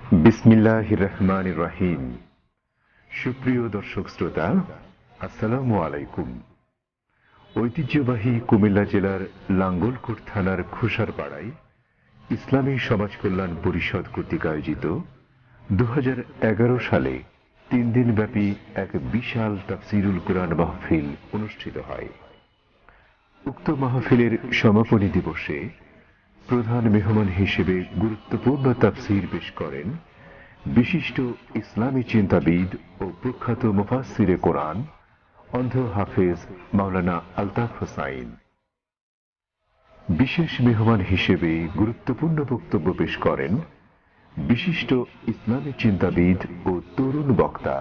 বিসমিল্লাহির রহমানির রহিম। সুপ্রিয় দর্শক শ্রোতা, আসসালামু আলাইকুম। ঐতিহ্যবাহী কুমিল্লা জেলার লাঙ্গলকোট থানার খোসারপাড়ায় ইসলামী সমাজ কল্যাণ পরিষদ কর্তৃক আয়োজিত 2011 সালে 3 দিনব্যাপী এক বিশাল তাফসীরুল কুরআন মাহফিল অনুষ্ঠিত হয়। উক্ত মাহফিলের সমাপনী দিবসে প্রধান মেহমান হিসেবে গুরুত্বপূর্ণ তাফসীর পেশ করেন বিশিষ্ট ইসলামী চিন্তাবিদ ও প্রখ্যাত মুফাসসিরে কোরআন অন্ধ হাফেজ মাওলানা আলতাফ হোসাইন। বিশেষ মেহমান হিসেবে গুরুত্বপূর্ণ বক্তব্য পেশ করেন বিশিষ্ট ইসলামী চিন্তাবিদ ও তরুণ বক্তা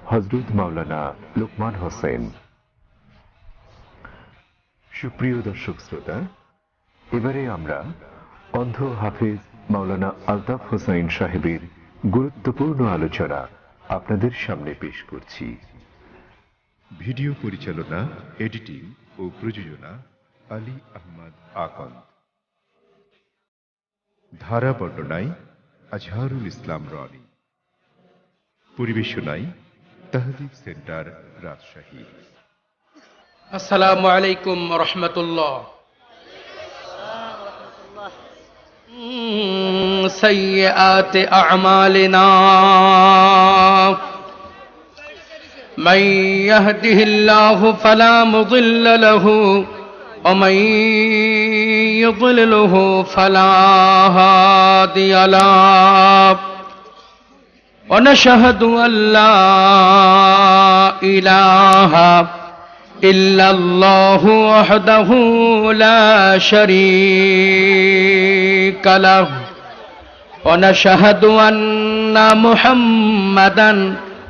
হযরত মাওলানা লোকমান হোসেন। সুপ্রিয় দর্শক শ্রোতা, এবারে আমরা অন্ধ হাফেজ মাওলানা আলতাফ হোসাইন সাহেবের গুরুত্বপূর্ণ আলোচনা আপনাদের সামনে পেশ করছি। ভিডিও পরিচালনা, এডিটিং ও প্রযোজনা আলী আহমদ আকন্দ। ধারা বর্ণনায় আজহারুল ইসলাম রনি। পরিবেশনায় তাহজিব সেন্টার, রাজশাহী। আসসালামু আলাইকুম রহমতুল্লাহ। سيئات أعمالنا من يهده الله فلا مضل له ومن يضلله فلا هادي له ونشهد أن لا إله إلا الله وحده لا شريك له ونشهد أن محمدا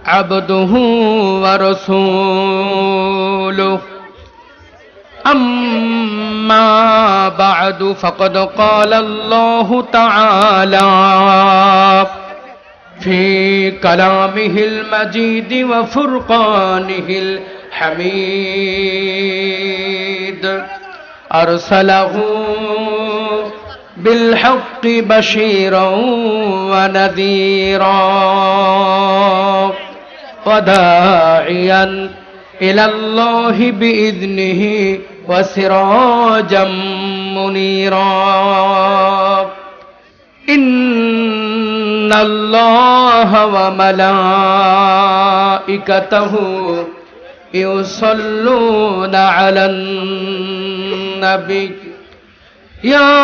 عبده ورسوله أما بعد فقد قال الله تعالى في كلامه المجيد وفرقانه الحميد أرسله بالحق بشيرا ونذيرا وداعيا إلى الله بإذنه وسراجا منيرا إن الله وملائكته يصلون على النبي يا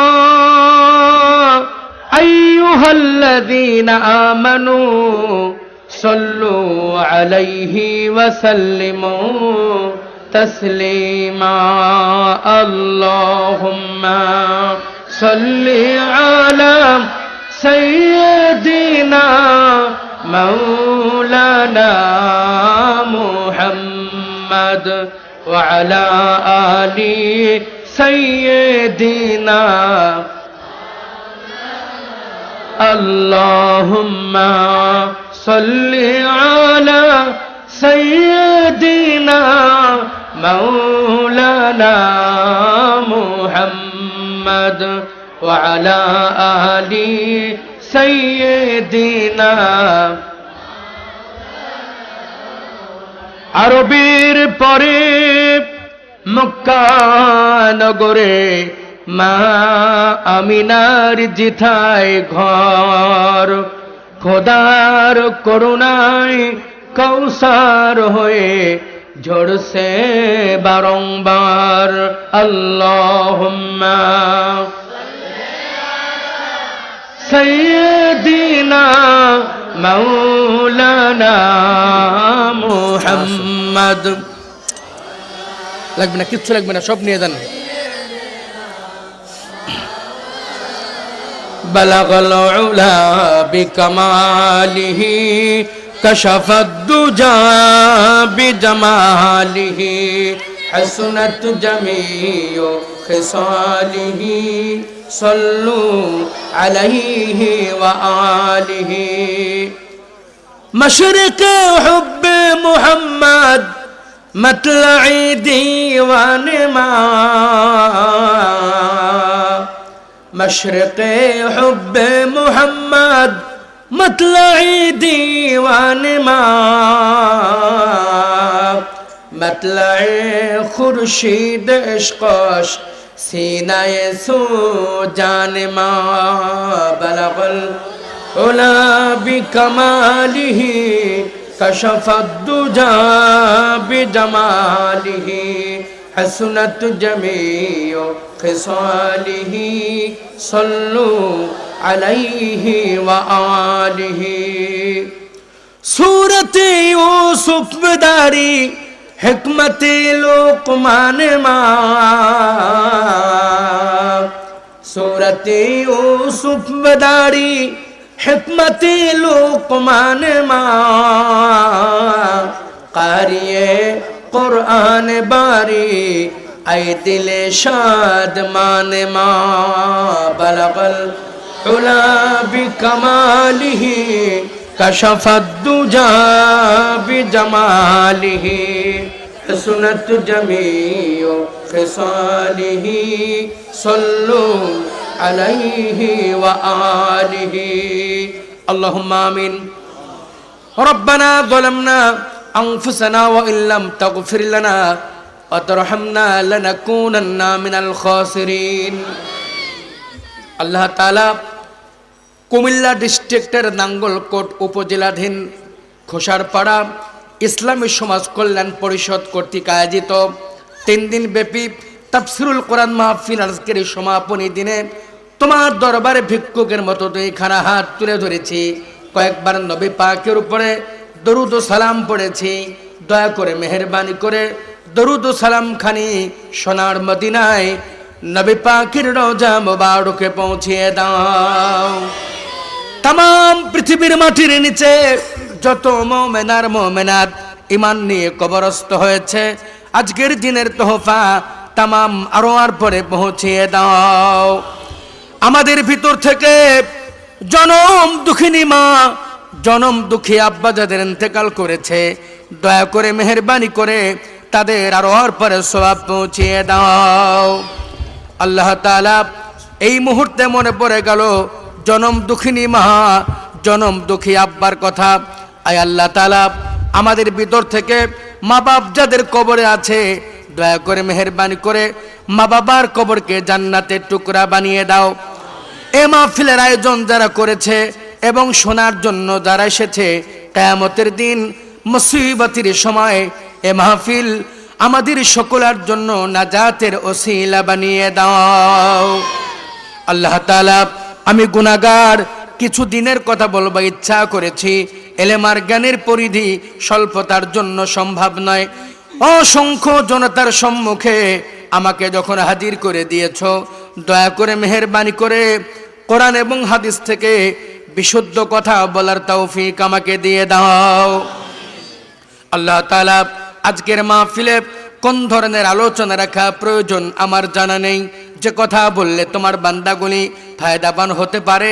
أيها الذين آمنوا صلوا عليه وسلموا تسليما اللهم صل على سيدنا مولانا محمد وعلى آل سيدنا اللهم صل على سيدنا مولانا محمد وعلى آل سيدنا আরবের পরে মক্কা নগরে মা আমিনার জিথায় ঘর খোদার করুণায় কৌসার হয়ে ঝরছে বারংবার আল্লাহুম্মা সাইয়্যিদিনা মাওলানা মুহাম্মদ। লাগবে না, কিচ্ছু লাগবে না, সব নিয়ে যান। বালাগাল উলা বিকামালিহি কাশাফাদ দুজা বিজামালিহি হাসনাত জামিউ খিসালিহি সাল্লু আলাইহি ওয়া আলিহি মশরিকে হুব্বে মুহাম্মদ মতলঈ দীওয়ানে মা مشرق حب محمد मतलई दीवान माँ मतलई खुर्शीद इश्क़श सीनाए सो जान माँ बलगल उला बिकमालिही कशफद्दुजा बिजमालिही हसनत जमीउ खिसालिही सल्लु अलैहि व आलिही सूरत यूसुफ दारी हिकमत लुक़मान माँ सूरत यूसुफ दारी हिकमत लुक़मान माँ क़ारिए कुरान बारी ऐ दिले शाद मान माँ बलगल उला बिकमालिही कशफद्दुजा बिजमालिही हसनत जमीउ खिसालिही सल्लु अलैहि व आलिही अल्लाहुम्मा आमीन रब्बना ज़लमना अनफुसना व इल्लम तगफिर लना व तरहमना लनकूनन्ना मिनल खासिरीन আল্লাহ তাআলা কুমিল্লা ডিস্ট্রিক্টের নাঙ্গলকোট উপজেলাধীন খোসারপাড়া ইসলামী সমাজ কল্যাণ পরিষদ কর্তৃক আয়োজিত 3 দিন ব্যাপী তাফসীরুল কোরআন মাহফিল আজকের সমাপনী দিনে তোমার দরবারে ভিক্ষুকের মতো দুইখানা হাত তুলে ধরেছি, কয়েকবার নবী পাকের উপরে দরুদ ও সালাম পড়েছি। দয়া করে মেহেরবানি করে দরুদ ও সালাম খানি সোনার মদিনায় নবী পাকের রওজা মুবারকে পৌঁছিয়ে দাও। तमाम পৃথিবীর মাটির নিচে যত মুমিন আর মুমিনাত ঈমান নিয়ে কবরস্থ হয়েছে আজকের দিনের তোহফা तमाम আরোয়ার পরে পৌঁছিয়ে দাও। আমাদের ভিতর থেকে জনম দুঃখিনী মা জনম দুঃখী আব্বা যাদের ইন্তেকাল করেছে দয়া করে মেহেরবানি করে তাদের আরোয়ার পরে সওয়াব পৌঁছিয়ে দাও। আল্লাহ তাআলা এই মুহূর্তে মনে পড়ে গেল জনম দুঃখিনী মা জনম দুঃখী আব্বার কথা। আয় আল্লাহ তাআলা আমাদের ভিতর থেকে মা বাপ যাদের কবরে আছে দয়া করে মেহেরবানি করে মা বাবার কবরকে জান্নাতের টুকরা বানিয়ে দাও। এই মাহফিলের আয়োজন যারা করেছে এবং শোনার জন্য যারা এসেছে কিয়ামতের দিন মুসিবতের সময় এই মাহফিল আমাদের সকলের জন্য নাজাতের ওসিলা বানিয়ে দাও। আল্লাহ তাআলা আমি গুনাহগার কিছু দিনের কথা বলবো ইচ্ছা করেছি, এলেম আর জ্ঞানের পরিধি স্বল্পতার জন্য সম্ভব নয়। অসংখ্য জনতার সম্মুখে আমাকে যখন হাজির করে দিয়েছ দয়া করে মেহেরবানি করে কোরআন এবং হাদিস থেকে বিশুদ্ধ কথা বলার তৌফিক আমাকে দিয়ে দাও। আল্লাহ তাআলা আজকের মাহফিলে কোন ধরনের আলোচনা রাখা প্রয়োজন আমার জানা নেই। যে কথা বললে তোমার বান্দাগুলি ফায়দাবান হতে পারে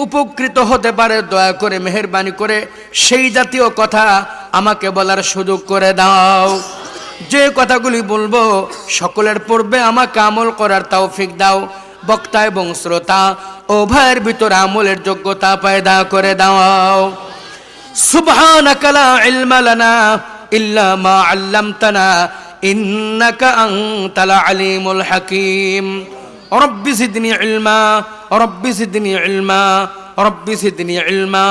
উপকৃত হতে পারে দয়া করে মেহেরবানি করে সেই জাতীয় কথা আমাকে বলার সুযোগ করে দাও। যে কথাগুলি বলবো সকলের পূর্বে আমাকে আমল করার তৌফিক দাও। বক্তা এবং শ্রোতা উভয়ের ভিতরে আমলের যোগ্যতা পয়দা করে দাও। সুবহানাকা লা ইলমা লানা ইল্লা মা আল্লামতানা ইন্নাকা আনতাল আলিমুল হাকীম। রব্বি জিদনি ইলমা রব্বি জিদনি ইলমা রব্বি জিদনি ইলমা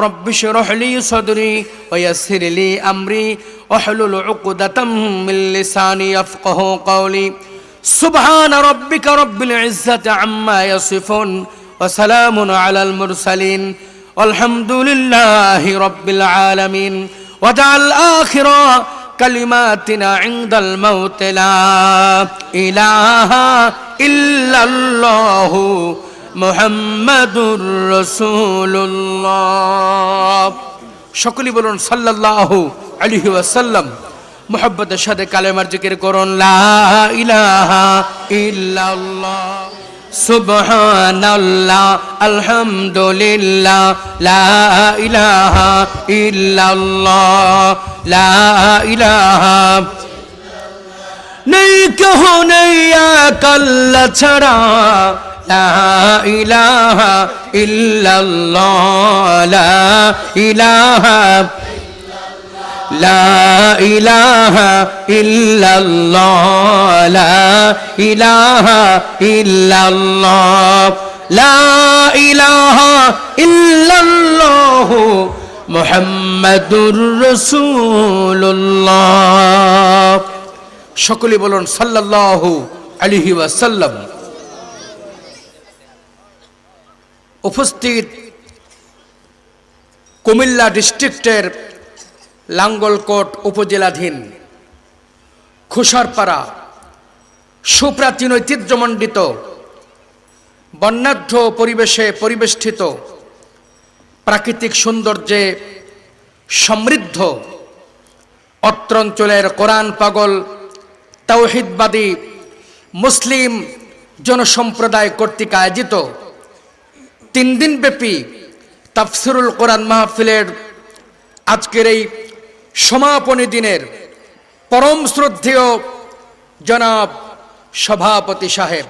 রব্বি শরহ লি সাদরি ওয়া ইয়াসসির লি আমরি ওয়াহলুল উকদাতাম মিন লিসানি ইয়াফকাহু কওলি। সুবহান রাব্বিকা রব্বিল ইজ্জাতি আম্মা ইয়াসিফুন ওয়া সালামুন আলাল মুরসালিন আলহামদুলিল্লাহি রাব্বিল আলামিন। ওয়াজআল আখিরা কালিমাতিনা ইনদাল মাউত লা ইলাহা ইল্লাল্লাহু মুহাম্মাদুর রাসূলুল্লাহ। সকলেই বলুন সাল্লাল্লাহু আলাইহি ওয়াসাল্লাম। মুহাব্বতের সাথে কালেমার জিকির করুন লা ইলাহা ইল্লাল্লাহ সুবহানাল্লাহ আলহামদুলিল্লাহ লা ইলাহা ইল্লাল্লাহ লা ইলাহা নেই কেহ নেই এক আল্লাহ ছাড়া লা ইলাহা ইল্লাল্লাহ লা ইলাহা লা ইলাহা ইল্লাল্লাহ লা ইলাহা ইল্লাল্লাহ লা ইলাহা ইল্লাল্লাহ মুহাম্মাদুর রাসূলুল্লাহ। সকলে বলুন সাল্লাল্লাহু আলাইহি ওয়াসাল্লাম। উপস্থিত কুমিল্লা ডিস্ট্রিক্টের লাঙ্গলকোট উপজেলাধীন খুশারপাড়া সুপ্রাচীন ঐতিহ্যমণ্ডিত বর্ণাঢ্য পরিবেশে পরিবেষ্টিত প্রাকৃতিক সৌন্দর্যে সমৃদ্ধ অত্র অঞ্চলের কোরআন পাগল তাওহীদবাদী মুসলিম জনসম্প্রদায় কর্তৃক আয়োজিত 3 দিনব্যাপী তাফসিরুল কোরআন মাহফিলের আজকের এই সমাপনী দিনের পরম শ্রদ্ধেয় জনাব সভাপতি সাহেব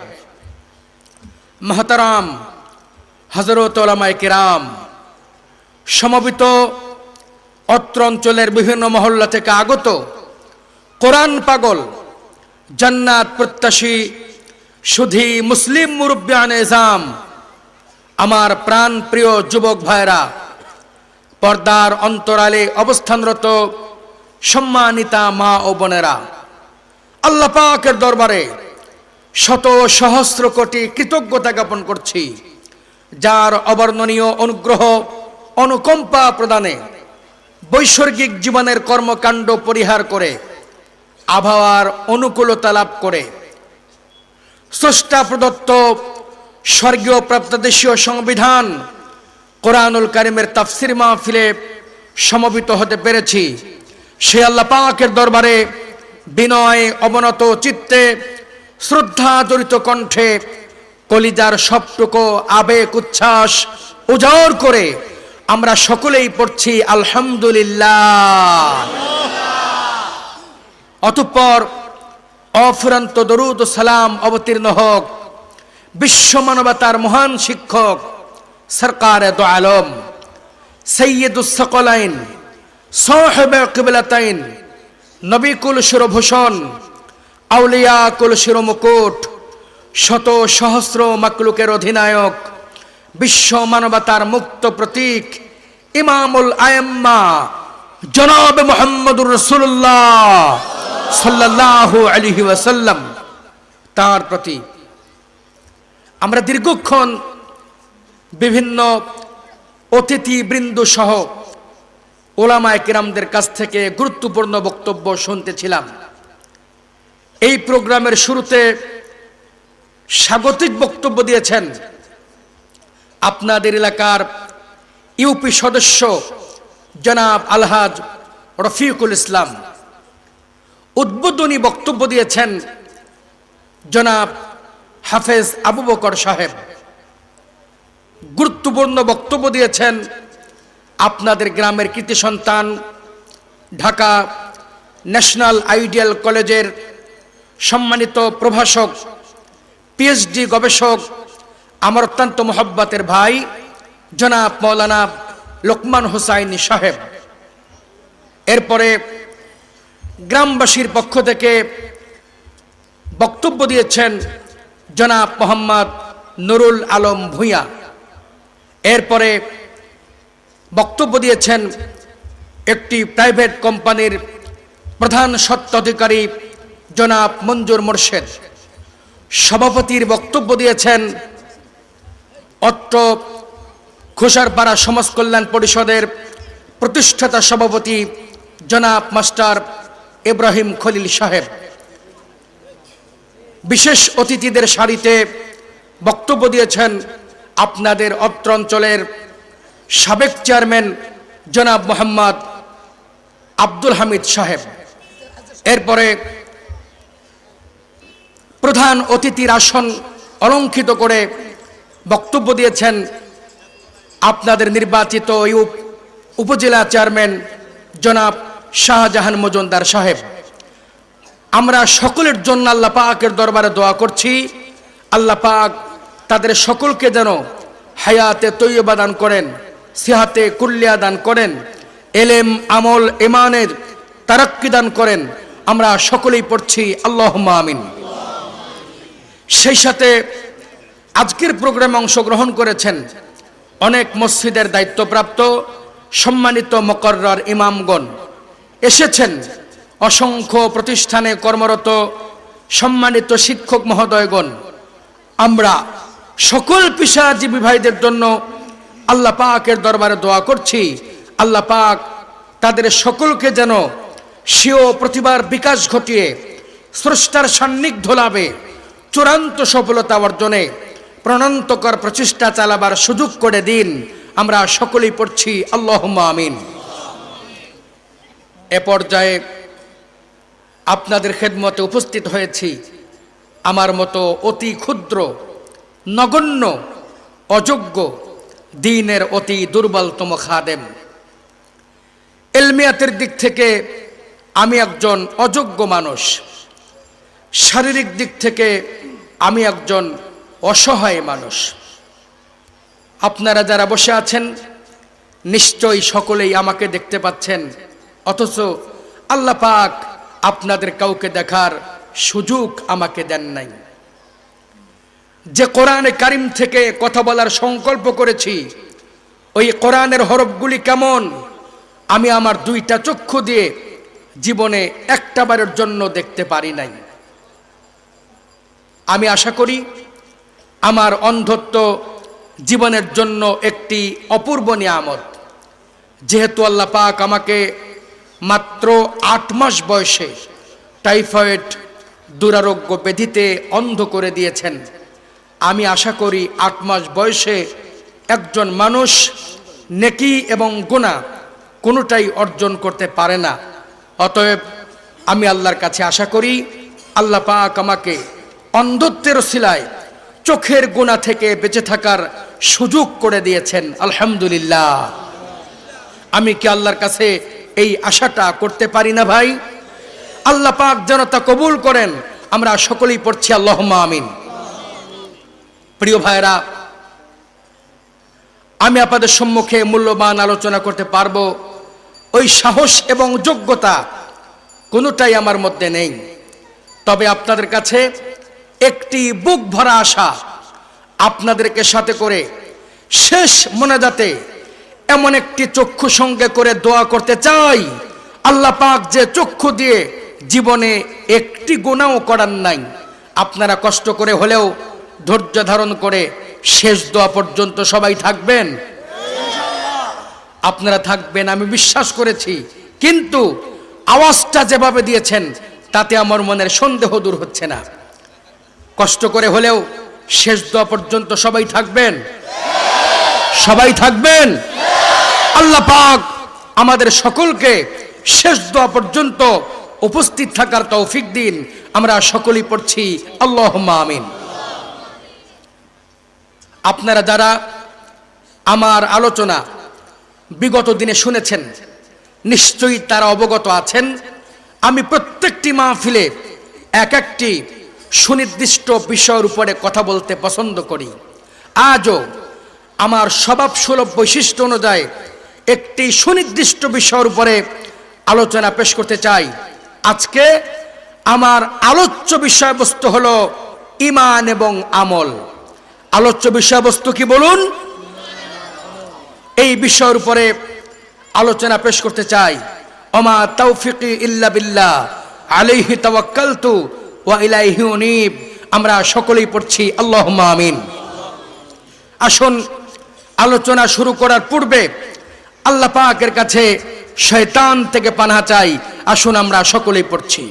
মহতারাম হযরত উলামায়ে কিরাম, সমবেত অত্র অঞ্চলের বিভিন্ন মহল্লা থেকে আগত কোরআন পাগল জান্নাত প্রত্যাশী সুধী মুসলিম মুরব্বিয়ানে ইজাম, আমার প্রাণ প্রিয় যুবক ভাইরা, পর্দার অন্তরালে অবস্থানরত সম্মানিতা মা ও বোনেরা, আল্লাহ পাকের দরবারে শত সহস্র কোটি কৃতজ্ঞতা জ্ঞাপন করছি, যার অবর্ণনীয় অনুগ্রহ অনুকম্পা প্রদানে বৈসর্গিক জীবনের কর্মকাণ্ড পরিহার করে আবহাওয়ার অনুকূলতা লাভ করে স্রষ্টা প্রদত্ত স্বর্গীয় প্রাপ্তদেশীয় সংবিধান কোরআনুল কারীমের তাফসির মাহফিলে সমবেত হতে পেরেছি। সে আল্লাহ পাকের দরবারে বিনয় অবনত চিত্তে শ্রদ্ধা জড়িত কণ্ঠে কলিজার সবটুকু আবেগ উচ্ছ্বাস উজাড় করে আমরা সকলেই পড়ছি আলহামদুলিল্লাহ। অতঃপর অফুরন্ত দরুদ ও সালাম অবতীর্ণ হোক বিশ্ব মানবতার মহান শিক্ষক সরকারে দো আলম সৈয়দুস সকলাইন সাহেবে কিবলাতাইন নবী কুল শিরভূষণ আউলিয়া কুল শিরমুকুট শত সহস্র মাকলুকের অধিনায়ক বিশ্ব মানবতার মুক্ত প্রতীক ইমামুল আইম্মা জনাব মুহাম্মদুর রাসূলুল্লাহ সাল্লাল্লাহু আলাইহি ওয়াসাল্লাম, তার প্রতি আমরা দীর্ঘক্ষণ বিভিন্ন অতিথিবৃন্দ সহ ওলামায়ে কিরামদের কাছ থেকে গুরুত্বপূর্ণ বক্তব্য শুনতেছিলাম। এই প্রোগ্রামের শুরুতে স্বাগতিক বক্তব্য দিয়েছেন আপনাদের এলাকার ইউপি সদস্য জনাব আলহাজ রফিকুল ইসলাম। উদ্বোধনী বক্তব্য দিয়েছেন জনাব হাফেজ আবু বকর সাহেব। গুরুত্বপূর্ণ বক্তব্য দিয়েছেন আপনাদের গ্রামের কৃতি সন্তান ঢাকা ন্যাশনাল আইডিয়াল কলেজের সম্মানিত প্রভাষক পিএইচডি গবেষক আমার অত্যন্ত মোহব্বতের ভাই জনাব মাওলানা লোকমান হোসাইনি সাহেব। এরপরে গ্রামবাসীর পক্ষ থেকে বক্তব্য দিয়েছেন জনাব মোহাম্মদ নুরুল আলম ভূঁইয়া। এরপরে বক্তব্য দিয়েছেন একটি প্রাইভেট কোম্পানির প্রধান স্বত্বাধিকারী জনাব মঞ্জুর মোর্শেদ। সভাপতির বক্তব্য দিয়েছেন অত্র খুশারপাড়া সমাজ কল্যাণ পরিষদের প্রতিষ্ঠাতা সভাপতি জনাব মাস্টার ইব্রাহিম খলিল সাহেব। বিশেষ অতিথিদের সারিতে বক্তব্য দিয়েছেন আপনাদের অত্র অঞ্চলের সাবেক চেয়ারম্যান জনাব মোহাম্মদ আব্দুল হামিদ সাহেব। এরপরে প্রধান অতিথির আসন অলঙ্কৃত করে বক্তব্য দিয়েছেন আপনাদের নির্বাচিত উপজেলা চেয়ারম্যান জনাব শাহজাহান মজুমদার সাহেব। আমরা সকলের জন্য আল্লাহ পাকের দরবারে দোয়া করছি, আল্লাহ পাক তাদের সকলকে যেন হায়াতে তৈয়বা দান করেন, সিহাতে কুল্লিয়া দান করেন, এলেম আমল ইমানের তারাক্কি দান করেন। আমরা সকলেই পড়ছি আল্লাহুম্মা আমিন। সেই সাথে আজকের প্রোগ্রামে অংশগ্রহণ করেছেন অনেক মসজিদের দায়িত্বপ্রাপ্ত সম্মানিত মুকাররর ইমামগণ, এসেছেন অসংখ্য প্রতিষ্ঠানে কর্মরত সম্মানিত শিক্ষক মহোদয়গণ। আমরা সকল পেশাজীবী ভাইদের জন্য আল্লাহ পাকের দরবারে দোয়া করছি, আল্লাহ পাক তাদের সকলকে যেন স্বীয় প্রতিভার বিকাশ ঘটিয়ে স্রষ্টার সান্নিধ্য লাভে চূড়ান্ত সফলতা অর্জনে প্রাণান্তকর প্রচেষ্টা চালাবার সুযোগ করে দিন। আমরা সকলেই পড়ছি আল্লাহুম্মা আমিন। এ পর্যায়ে আপনাদের খেদমতে উপস্থিত হয়েছি আমার মতো অতি ক্ষুদ্র, নগণ্য, অযোগ্য, দ্বীনের অতি দুর্বলতম খাদেম। ইলমিয়াতের দিক থেকে আমি একজন অযোগ্য মানুষ, শারীরিক দিক থেকে আমি একজন অসহায় মানুষ। আপনারা যারা বসে আছেন নিশ্চয়ই সকলেই আমাকে দেখতে পাচ্ছেন, অথচ আল্লাহ পাক আপনাদের কাউকে দেখার সুযোগ আমাকে দেন নাই। যে কোরআনে কারিম থেকে কথা বলার সংকল্প করেছি, ওই কোরআনের হরফগুলি কেমন আমি আমার দুইটা চক্ষু দিয়ে জীবনে একটাবারের জন্য দেখতে পারি নাই। আমি আশা করি আমার অন্ধত্ব জীবনের জন্য একটি অপূর্ব নিয়ামত। যেহেতু আল্লাহ পাক আমাকে মাত্র 8 মাস বয়সে টাইফয়েড দুরারোগ্য ব্যাধিতে অন্ধ করে দিয়েছেন, আমি আশা করি 8 মাস বয়সে একজন মানুষ নেকি এবং গুনাহ কোনোটাই অর্জন করতে পারে না। অতএব আমি আল্লাহর কাছে আশা করি আল্লাহ পাক আমাকে অন্ধত্বের ওসিলায় চোখের গুনাহ থেকে বেঁচে থাকার সুযোগ করে দিয়েছেন, আলহামদুলিল্লাহ। আমি কি আল্লাহর কাছে এই আশাটা করতে পারি না ভাই? আল্লাহ পাক যেন তা কবুল করেন। আমরা সকলেই পড়ছি আল্লাহুম্মা আমিন। প্রিয় ভাইরা, আমি আপনাদের সম্মুখে মূল্যবান আলোচনা করতে পারবো ওই সাহস এবং যোগ্যতা কোনোটাই আমার মধ্যে নেই। তবে আপনাদের কাছে একটি বুক ভরা আশা, আপনাদেরকে সাথে করে শেষ মোনাজাতে এমন একটি চক্ষু সঙ্গে করে দোয়া করতে চাই, আল্লাহ পাক যে চক্ষু দিয়ে জীবনে একটি গুনাহও করার নাই, আপনারা কষ্ট করে হলেও ধৈর্য ধারণ করে শেষ দোয়া পর্যন্ত সবাই থাকবেন। আপনারা থাকবেন আমি বিশ্বাস করেছি, কিন্তু আওয়াজটা যেভাবে দিয়েছেন তাতে আমার মনের সন্দেহ দূর হচ্ছে না। কষ্ট করে হলেও শেষ দোয়া পর্যন্ত সবাই থাকবেন, সবাই থাকবেন। আল্লাহ পাক আমাদের সকলকে শেষ দোয়া পর্যন্ত উপস্থিত থাকার তৌফিক দিন। আমরা সকলেই পড়ছি আল্লাহুম্মা আমিন। আপনারা যারা আমার আলোচনা বিগত দিনে শুনেছেন নিশ্চয়ই তারা অবগত আছেন, আমি প্রত্যেকটি মাহফিলে এক একটি সুনির্দিষ্ট বিষয়ের উপরে কথা বলতে পছন্দ করি। আজও আমার স্বভাবসুলভ বৈশিষ্ট্য অনুযায়ী একটি সুনির্দিষ্ট বিষয়ের উপরে আলোচনা পেশ করতে চাই। আজকে আমার আলোচ্য বিষয়বস্তু হলো ঈমান এবং আমল। আলোচ্য বিষয়বস্তু কি বলুন? এই বিষয়ের উপরে আলোচনা পেশ করতে চাই। ওমা তাওফিকি ইল্লা বিল্লাহ আলাইহি তাওয়াক্কালতু ওয়া ইলাইহি উনীব। আমরা সকলেই পড়ছি আল্লাহুম্মা আমিন। আসুন আলোচনা শুরু করার পূর্বে আল্লাহ পাকের কাছে শয়তান থেকে পানাহ চাই। আসুন আমরা সকলেই পড়ছি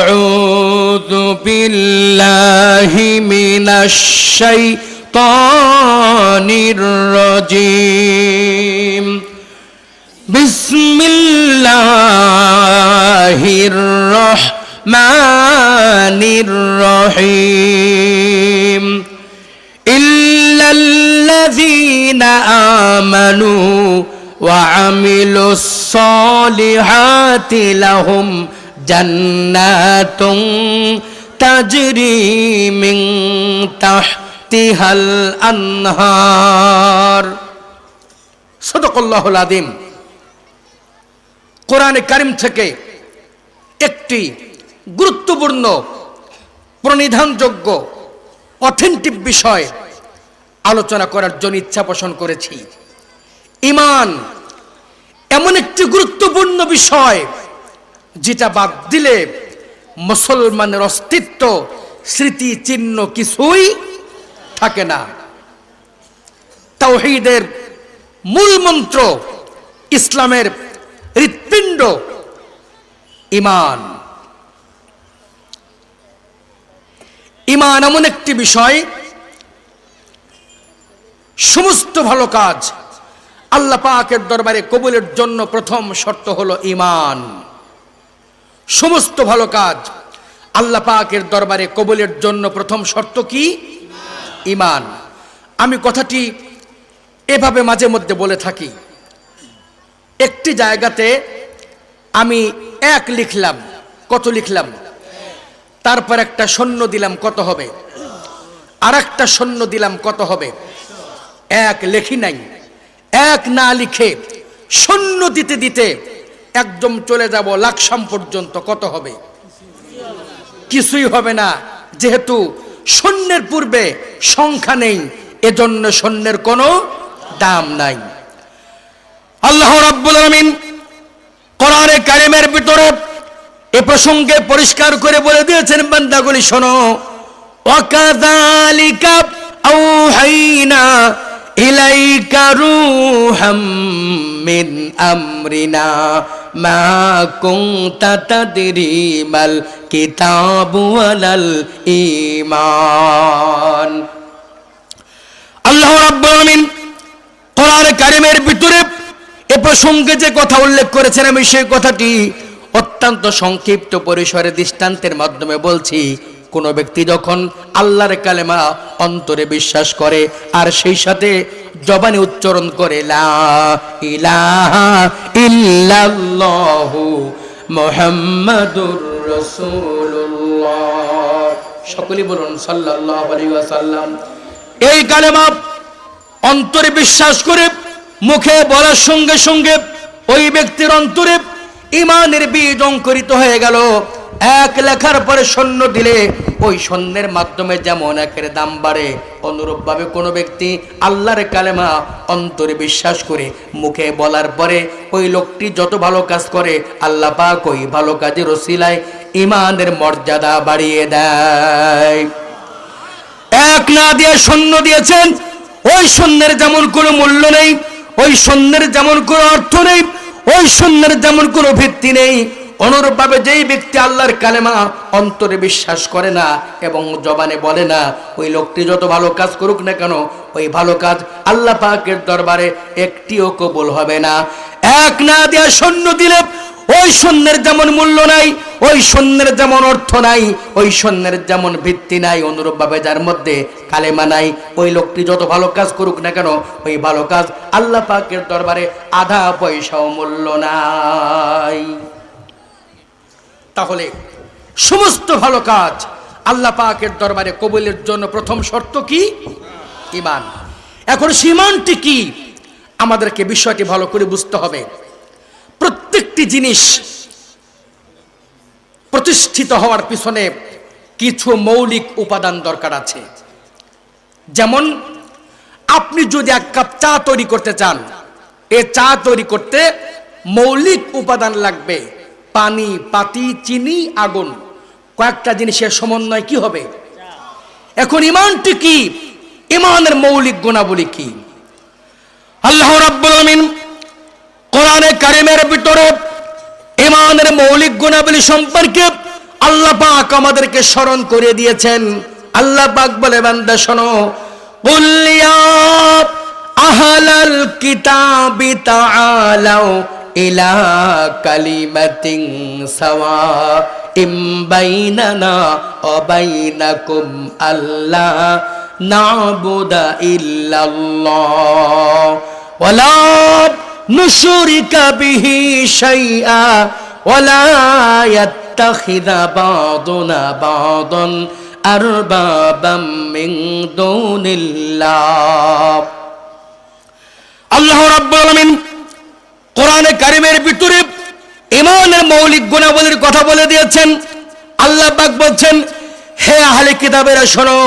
আউযু বিল্লাহি মিনাশ শাইতানির রাজীম। বিসমিল্লাহির রাহমানির রহিম। ইল্লাল্লাযীনা আমানু ওয়া আমিলুস সালিহাতি লাহুম জান্নাতুন তাজরি মিন তাহতিহাল আনহার। সাদাকাল্লাহুল আযীম। কোরআনে কারীম থেকে একটি গুরুত্বপূর্ণ প্রণিধানযোগ্য অথেন্টিক বিষয় আলোচনা করার জন্য ইচ্ছা পোষণ করেছি। ঈমান এমন একটি গুরুত্বপূর্ণ বিষয় যেটা বাদ দিলে মুসলমানের অস্তিত্ব, স্মৃতি চিহ্ন কিছুই থাকে না। তাওহীদের মূল মন্ত্র, ইসলামের হৃৎপিণ্ড ঈমান। ঈমান এমন একটি বিষয়, সমস্ত ভালো কাজ আল্লাহ পাকের দরবারে কবুলের জন্য প্রথম শর্ত হলো ঈমান। সমস্ত ভালো কাজ আল্লাহ পাকের দরবারে কবুলের জন্য প্রথম শর্ত কি? ঈমান। আমি কথাটি এভাবে মাঝে মধ্যে বলে থাকি, একটি জায়গাতে আমি এক লিখলাম, কত লিখলাম, তারপর একটা শূন্য দিলাম, কত হবে? আর একটা শূন্য দিলাম, কত হবে? এক লেখি নাই। এক না লিখে শূন্য দিতে দিতে একদম চলে যাব লাকসাম পর্যন্ত, কত হবে? কিছুই হবে না, যেহেতু শূন্যের পূর্বে সংখ্যা নেই, এজন্য শূন্যের কোনো দাম নাই। আল্লাহ রাব্বুল আলামিন কোরআনে কারিমের ভিতরে এ প্রসঙ্গে পরিষ্কার করে বলে দিয়েছেন, বান্দাগুলি শোনো, ওয়াকাযালিকা আওহাইনা ইলাইকা রূহাম মিন আমরিনা মা কুনতা তাদরি মাল কিতাবু ওয়ালাল ঈমান। আল্লাহ রাব্বুল আলামিন কোরআনে কারিমের ভিতরে এ প্রসঙ্গে যে কথা উল্লেখ করেছেন, আমি সেই কথাটি অত্যন্ত সংক্ষিপ্ত পরিসরে দৃষ্টান্তের মাধ্যমে বলছি। কোন ব্যক্তি যখন আল্লাহর কালেমা অন্তরে বিশ্বাস করে আর সেই সাথে জবানে উচ্চারণ করে লা ইলাহা ইল্লাল্লাহু মুহাম্মাদুর রাসূলুল্লাহ, সকলেই বলুন সাল্লাল্লাহু আলাইহি ওয়াসাল্লাম। এই কালেমা অন্তরে বিশ্বাস করে মুখে বলার সঙ্গে সঙ্গে ওই ব্যক্তির অন্তরে ঈমানের বীজ অঙ্কুরিত হয়ে গেল। এক লেখার পরে শূন্য দিলে ওই শূন্যের মাধ্যমে যেমন একের দাম বাড়ে, অনুরূপভাবে কোনো ব্যক্তি আল্লাহর কালেমা অন্তরে বিশ্বাস করে মুখে বলার পরে ওই লোকটি যত ভালো কাজ করে আল্লাহ পাক ওই ভালো কাজের ওসিলায় ঈমানের মর্যাদা বাড়িয়ে দেয়। এক না দিয়ে শূন্য দিয়েছেন, ওই শূন্যের যেমন কোনো মূল্য নেই, ওই শূন্যের যেমন কোনো অর্থ নেই, ওই শূন্যের যেমন কোনো ভিত্তি নেই। অনুরূপভাবে যেই ব্যক্তি আল্লাহর কালেমা অন্তরে বিশ্বাস করে না এবং জবানে বলে না, ওই লোকটি যত ভালো কাজ করুক না কেন, ওই ভালো কাজ আল্লাহ পাকের দরবারে একটিও কবুল হবে না। এক না দিয়ে শূন্য দিলে ওই শূন্যের যেমন মূল্য নাই, ওই শূন্যের যেমন অর্থ নাই, ওই শূন্যের যেমন ভিত্তি নাই, অনুরূপভাবে যার মধ্যে কালেমা নাই, ওই লোকটি যত ভালো কাজ করুক না কেন, ওই ভালো কাজ আল্লাহ পাকের দরবারে আধা পয়সাও মূল্য নাই। তাহলে সমস্ত ভালো কাজ আল্লাহ পাকের দরবারে কবুলের জন্য প্রথম শর্ত কি? ঈমান। এখন ঈমানটি কি আমাদেরকে বিষয়টি ভালো করে বুঝতে হবে। প্রত্যেকটি জিনিস প্রতিষ্ঠিত হওয়ার পিছনে কিছু মৌলিক উপাদান দরকার আছে। যেমন আপনি যদি এক কাপ চা তৈরি করতে চান, এ চা তৈরি করতে মৌলিক উপাদান লাগবে পানি, পাতি, চিনি, আগুন। কয়েকটা জিনিসের সমন্বয় কি হবে? এখন ঈমানটি কি? ঈমানের মৌলিক গুণাবলী কি? আল্লাহ রাব্বুল আলামিন কোরআনে কারিমের ভিতরে ঈমানের মৌলিক গুণাবলী সম্পর্কে আল্লাহ পাক আমাদেরকে স্মরণ করে দিয়েছেন। আল্লাহ পাক বলে, বান্দা শোনো, কুল ইয়া আহলাল কিতাবি তাআলাউ ইলা কালিমাতিন সাওয়াইম বাইনানা ওয়া বাইনাকুম আল্লা না'বুদা ইল্লাল্লাহ ওয়া লা নুশরিকা বিহি শাইআ ওয়া লা ইয়াত্তাখিযা বা'দুনা বা'দান আরবাবাম মিন দুনিল্লাহ। আল্লাহ রাব্বুল আলামিন কোরআনে কারিমের ভিতরে ঈমানের মৌলিক গুণাবলীর কথা বলে দিয়েছেন। আল্লাহ পাক বলছেন, হে আহলে কিতাবেরা শোনো,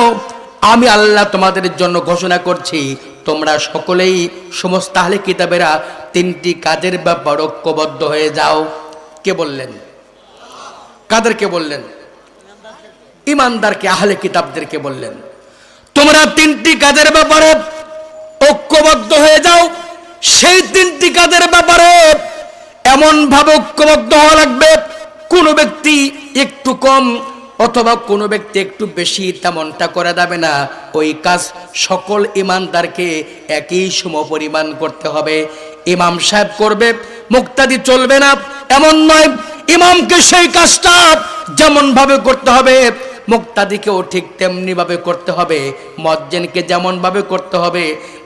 আমি আল্লাহ তোমাদের জন্য ঘোষণা করছি, তোমরা সকলেই সমস্ত আহলে কিতাবেরা তিনটি কাজের ব্যাপারে ঐক্যবদ্ধ হয়ে যাও। কে বললেন? কাদেরকে বললেন? ঈমানদারকে, আহলে কিতাবদেরকে বললেন, তোমরা তিনটি কাজের ব্যাপারে ঐক্যবদ্ধ হয়ে যাও। সেই তিনটি কাজের ব্যাপারে এমন ভাবে ঐক্যবদ্ধ হওয়া লাগবে, কোন ব্যক্তি একটু কম অথবা কোন ব্যক্তি একটু বেশি তেমনটা করা যাবে না। ওই কাজ সকল ঈমানদারকে একই সমপরিমাণ করতে হবে। ইমাম সাহেব করবে, মুক্তাদি চলবে না এমন নয়। ইমামকে সেই কাজটা যেমন ভাবে করতে হবে, মুক্তাদিকেও ঠিক তেমনি ভাবে করতে হবে। মুয়াজ্জিনকে যেমন ভাবে করতে হবে,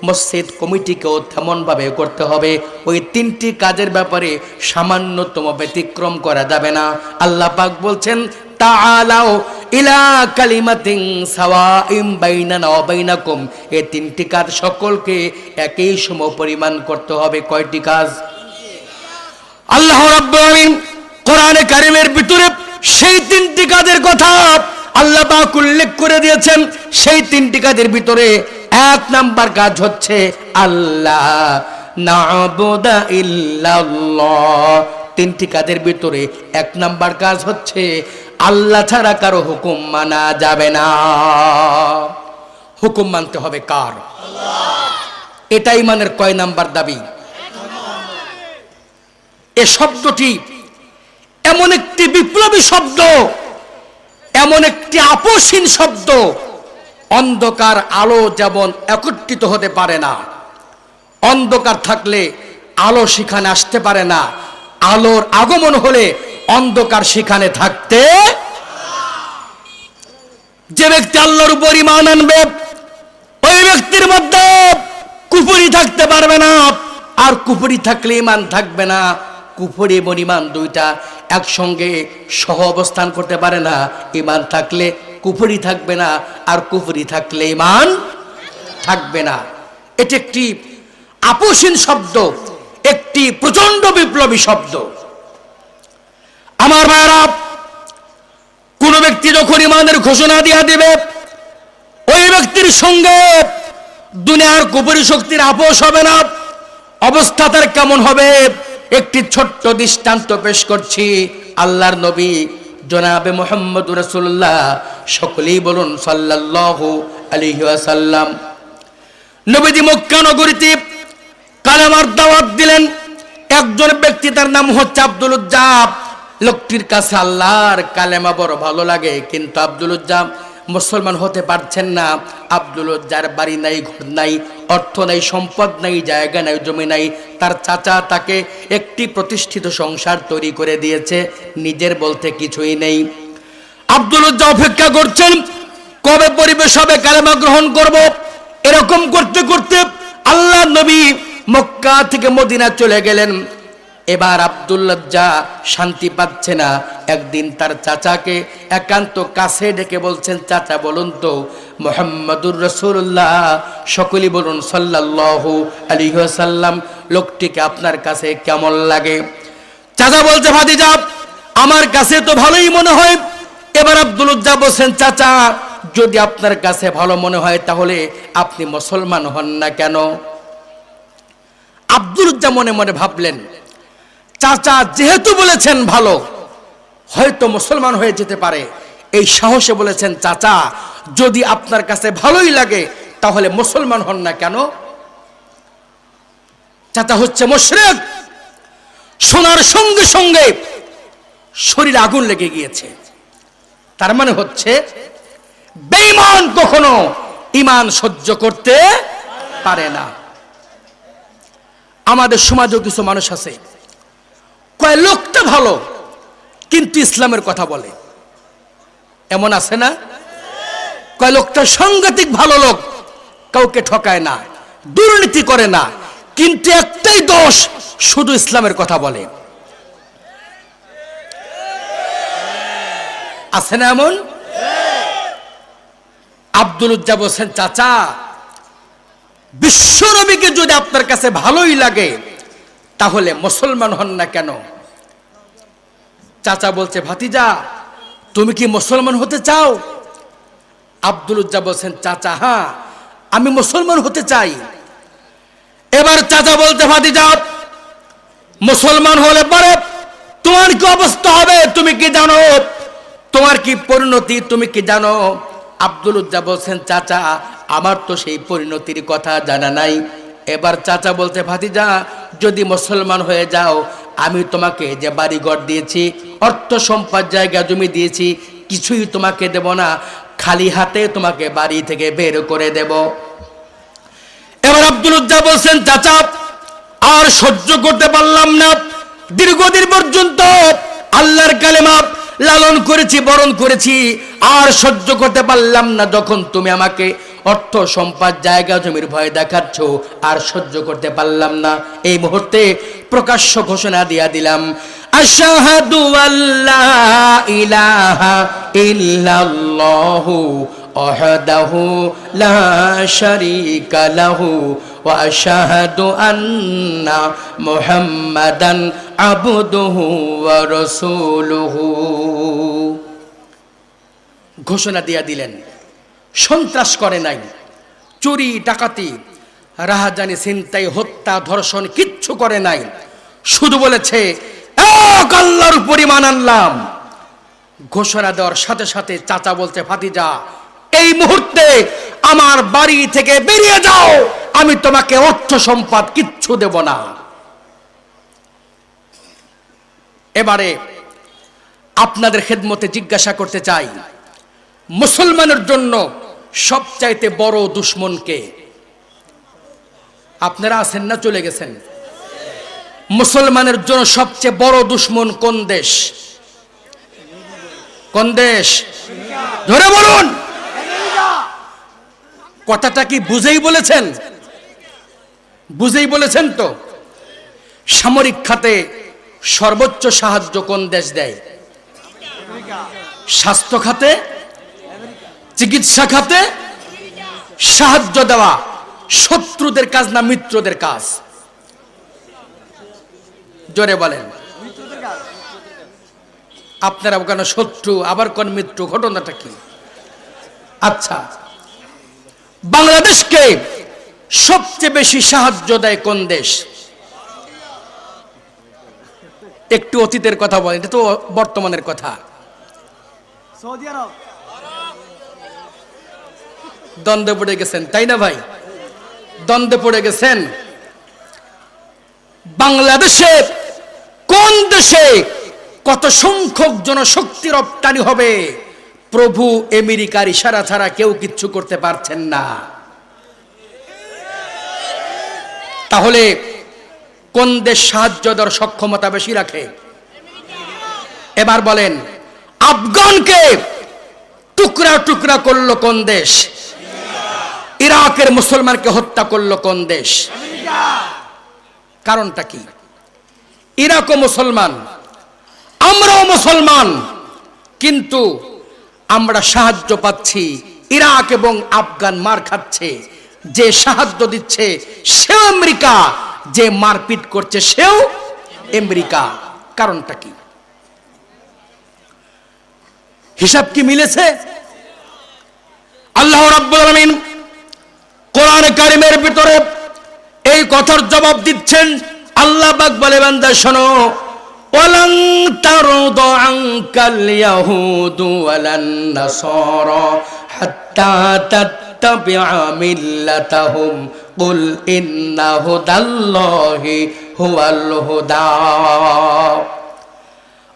মসজিদ কমিটিকেও তেমন ভাবে করতে হবে। ওই তিনটি কাজের ব্যাপারে সামান্যতম ব্যতিক্রম করা যাবে না। আল্লাহ পাক বলছেন, তাআলাও ইলা কালিমাতিন সাওয়াইম বাইনানা ওয়া বাইনাকুম। এই তিনটি কাজ সকলকে একই সমপরিমাণ করতে হবে। কয়টি কাজ? আল্লাহ রাব্বুল আলামিন কোরআনে কারিমের ভিতরে সেই তিনটি কাজের কথা আল্লাহ পাক উল্লেখ করে দিয়েছেন। সেই তিনটি কাজের ভিতরে এক নাম্বার কাজ হচ্ছে আল্লাহ না'বুদা ইল্লাল্লাহ। তিনটি কাজের ভিতরে এক নাম্বার কাজ হচ্ছে আল্লাহ ছাড়া কারো হুকুম মানা যাবে না। হুকুম মানতে হবে কার? এটা ঈমানের কয় নাম্বার দাবি? এ শব্দটি এমন একটি বিপ্লবী শব্দ, এমন একটি আপোষহীন শব্দ। অন্ধকার আলো যেমন একত্রিত হতে পারে না, অন্ধকার থাকলে আলো সেখানে আসতে পারে না, আলোর আগমন হলে অন্ধকার সেখানে থাকতে। যে ব্যক্তি আল্লাহর উপর ঈমান আনবে, ওই ব্যক্তির মধ্যে কুফরি থাকতে পারবে না। আর কুফরি থাকলে ঈমান থাকবে না। কুফরি এবং ঈমান দুইটা একসঙ্গে সহ অবস্থান করতে পারে না। ঈমান থাকলে কুফরি থাকবে না, আর কুফরি থাকলে ঈমান থাকবে না। এটি একটি আপোষহীন শব্দ, একটি প্রচন্ড বিপ্লবী শব্দ। আমার ভাইরা, কোন ব্যক্তি যখন ঈমানের ঘোষণা দিয়া দিবে, ওই ব্যক্তির সঙ্গে দুনিয়ার কুফরি শক্তির আপোষ হবে না। অবস্থা তার কেমন হবে? একটি ছোট্ট দৃষ্টান্ত পেশ করছি। আল্লাহর নবী জনাবে মুহাম্মদুর রাসূলুল্লাহ, সকলেই বলুন সাল্লাল্লাহু আলাইহি ওয়াসাল্লাম। নবীজি মক্কা নগরীতে কালেমার দাওয়াত দিলেন। একজন ব্যক্তি, তার নাম হচ্ছে আব্দুল উজ্জা। লোকটির কাছে আল্লাহর কালেমা বড় ভালো লাগে, কিন্তু আব্দুল উজ্জা মুসলমান হতে পারছেন না। আব্দুল উজ্জার বাড়ি নাই, ঘর নাই, অর্থ নাই, সম্পদ নাই, জায়গা নাই, জমি নাই। তার চাচা তাকে একটি প্রতিষ্ঠিত সংসার তৈরি করে দিয়েছে, নিজের বলতে কিছুই নেই। আব্দুল উজ্জা অপেক্ষা করছেন, কবে পরিবেশ হবে, কালেমা গ্রহণ করব। এরকম করতে করতে আল্লাহর নবী মক্কা থেকে মদিনা চলে গেলেন। এবার আব্দুল উজ্জা শান্তি পাচ্ছে না। একদিন তার চাচাকে একান্ত কাছে ডেকে বলছেন, চাচা বলুন তো, মুহাম্মাদুর রাসূলুল্লাহ, সকলেই বলুন সাল্লাল্লাহু আলাইহি ওয়াসাল্লাম, লোকটিকে আপনার কাছে কেমন লাগে? চাচা বলছে, ভাতিজা আমার কাছে তো ভালোই মনে হয়। এবার আব্দুল উজ্জা বলছেন, চাচা যদি আপনার কাছে ভালো মনে হয় তাহলে আপনি মুসলমান হন না কেন? আব্দুল উজ্জা মনে মনে ভাবলেন, চাচা যেহেতু বলেছেন ভালো, হয়তো মুসলমান হয়ে যেতে পারে। এই সাহসে বলেছেন, চাচা যদি আপনার কাছে ভালোই লাগে তাহলে মুসলমান হন না কেন? চাচা হচ্ছে মুশরিক। শোনার সঙ্গে সঙ্গে শরীরে আগুন লেগে গিয়েছে। তার মানে হচ্ছে বেঈমান কখনো ঈমান সহ্য করতে পারে না। আমাদের সমাজেও কিছু মানুষ আছে, কয় লোকটা ভালো কিন্তু ইসলামের কথা বলে, এমন আছে না? কয় লোকটা সাংঘাতিক ভালো লোক, কাউকে ঠকায় না, দুর্নীতি করে না, কিন্তু একটাই দোষ, শুধু ইসলামের কথা বলে। আছে না এমন? আব্দুল উজ্জা বলছেন, চাচা বিশ্বনবীকে যদি আপনার কাছে ভালোই লাগে তাহলে মুসলমান হন না কেন? চাচা বলছে, ভাতিজা তুমি কি মুসলমান হতে চাও? আব্দুল উজ্জা বলছেন, চাচা হ্যাঁ আমি মুসলমান হতে চাই। এবার চাচা বলতে, ভাতিজা মুসলমান হলে পরে তোমার কি অবস্থা হবে তুমি কি জানো? তোমার কি পরিণতি তুমি কি জানো? আব্দুল উজ্জা বলছেন, চাচা আমার তো সেই পরিণতির কথা জানা নাই। এবার চাচা বলতে, ভাতিজা যদি মুসলমান হয়ে যাও আমি তোমাকে যে বাড়িঘর দিয়েছি, অর্থ সম্পদ, জায়গা জমি দিয়েছি, কিছুই তোমাকে দেব না, খালি হাতে তোমাকে বাড়ি থেকে বের করে দেব। এবার আব্দুল উজ্জা বলছেন, চাচা আর সহ্য করতে পারলাম না, দীর্ঘদিন পর্যন্ত আল্লাহর কালেমা লালন করেছি, বরণ করেছি, আর সহ্য করতে পারলাম না। যখন তুমি আমাকে অর্থ সম্পদ, জায়গা জমির ভয় দেখাচ্ছ, আর সহ্য করতে পারলাম না। এই মুহূর্তে প্রকাশ্য ঘোষণা দিয়া দিলাম, আশহাদু আল্লা ইলাহা ইল্লাল্লাহু ওয়াহদাহু লা শারীকা লাহু ওয়া আশহাদু আন্না মুহাম্মাদান আবদুহু ওয়া রাসূলুহু। ঘোষণা দিয়া দিলেন। সন্ত্রাস করে নাই, চুরি ডাকাতি রাহাজানি ছিনতাই হত্যা ধর্ষণ কিচ্ছু করে নাই, শুধু বলেছে এক আল্লাহর উপর ঈমান আনলাম। ঘোষণা দেওয়ার সাথে সাথে চাচা বলছে, ভাতিজা এই মুহূর্তে আমার বাড়ি থেকে বেরিয়ে যাও, আমি তোমাকে অর্থ সম্পদ কিচ্ছু দেব না। এবারে আপনাদের খেদমতে জিজ্ঞাসা করতে চাই, মুসলমানের জন্য সবচাইতে বড় দুশমন কে? আপনারা আছেন না চলে গেছেন? মুসলমানের জন্য সবচেয়ে বড় দুশমন কোন দেশ? কোন দেশ? ধরে বলুন। কথাটা কি বুঝেই বলেছেন? বুঝেই বলেছেন তো? সামরিক খাতে সর্বোচ্চ সাহায্য কোন দেশ দেয়? স্বাস্থ্য খাতে, চিকিৎসা খাতে সাহায্য দেওয়া শত্রুদের কাজ না মিত্রদের কাজ? জোরে বলেন। আপনারা কেন শত্রু আবার কোন মিত্র, ঘটনাটা কি? আচ্ছা, বাংলাদেশকে সবচেয়ে বেশি সাহায্য দেয় কোন দেশ? একটু অতীতের কথা বলেন, এটা তো বর্তমানের কথা। সৌদি আরব। দ্বন্দ্বে পড়ে গেছেন তাই না ভাই? দ্বন্দ্বে পড়ে গেছেন। বাংলাদেশে কোন দেশে কত সংখ্যক জনশক্তি রপ্তানি হবে প্রভু আমেরিকার ইশারা ছাড়া কেউ কিচ্ছু করতে পারছেন না। তাহলে কোন দেশ সাহায্য দেওয়ার সক্ষমতা বেশি রাখে? এবার বলেন, আফগানকে টুকরা টুকরা করলো কোন দেশ? ইরাকের মুসলমানকে হত্যা করলো কোন দেশ? কারণটা কি? ইরাকও মুসলমান, আমরাও মুসলমান, কিন্তু আমরা সাহায্য পাচ্ছি, ইরাক এবং আফগান মার খাচ্ছে। যে সাহায্য দিচ্ছে সেও আমেরিকা, যে মারপিট করছে সেও আমেরিকা। কারণটা কি? হিসাব কি মিলেছে? আল্লাহ রাব্বুল আলামিন কোরআন কারীমের ভিতরে এই কথার জবাব দিচ্ছেন। আল্লাহ পাক বলে, বান্দা শোনো, ওয়ালান তারদা আনকাল ইয়াহুদু ওয়ালান নাসারা হাত্তা তাত্তাবিআ মিল্লাতাহুম কুল ইন্না হুদাল্লাহি হুয়াল হুদা।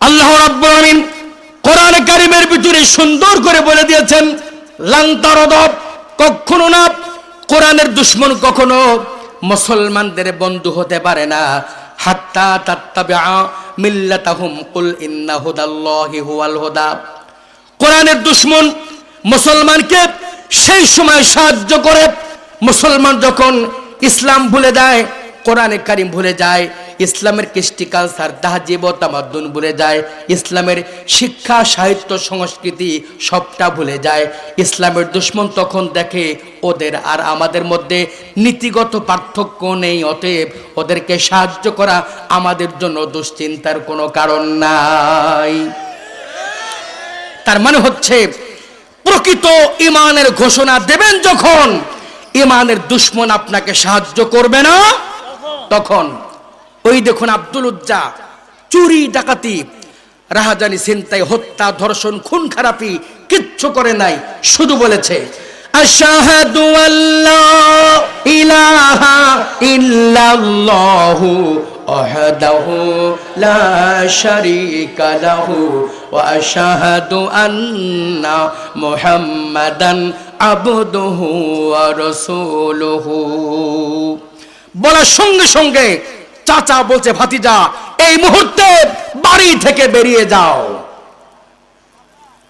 আল্লাহ রাব্বুল আলামিন কোরআন কারীমের ভিতরে সুন্দর করে বলে দিয়েছেন, লান তারদা, কখনো না, কোরআনের দুশমন কখনো মুসলমানদের বন্ধু হতে পারে না। হাত্তা তাত্তাবিআ মিল্লাতাহুম কুল ইন্না হুদাল্লাহি হুয়াল হুদা। কোরআনের দুশমন মুসলমানকে সেই সময় সাহায্য করে মুসলমান যখন ইসলাম ভুলে যায়, কোরআনে কারীম ভুলে যায়, ইসলামের কৃষ্টি কালচার তাহজিব ও তামাদ্দুন ভুলে যায়, ইসলামের শিক্ষা সাহিত্য সংস্কৃতি সবটা ভুলে যায়। ইসলামের দুশ্মন তখন দেখে ওদের আর আমাদের মধ্যে নীতিগত পার্থক্য নেই, অতএব ওদেরকে সাহায্য করা আমাদের জন্য দুশ্চিন্তার কোনো কারণ নাই। তার মানে হচ্ছে প্রকৃত ইমানের ঘোষণা দেবেন যখন, ইমানের দুশ্মন আপনাকে সাহায্য করবে না তখন। ওই দেখুন আব্দুল উজ্জা চুরি ডাকাতি রাহাজানি ছিনতাই হত্যা ধর্ষণ খুন খারাপি কিচ্ছু করে নাই, শুধু বলেছে আশহাদু আল্লা ইলাহা ইল্লাল্লাহু ওয়াহদাহু লা শারীকা লাহু ওয়া আশহাদু আন্না মুহাম্মাদান আবদুহু ওয়া রাসূলুহু। বলার সঙ্গে সঙ্গে চাচা বলছে ভাতিজা এই মুহূর্তে বাড়ি থেকে বেরিয়ে যাও।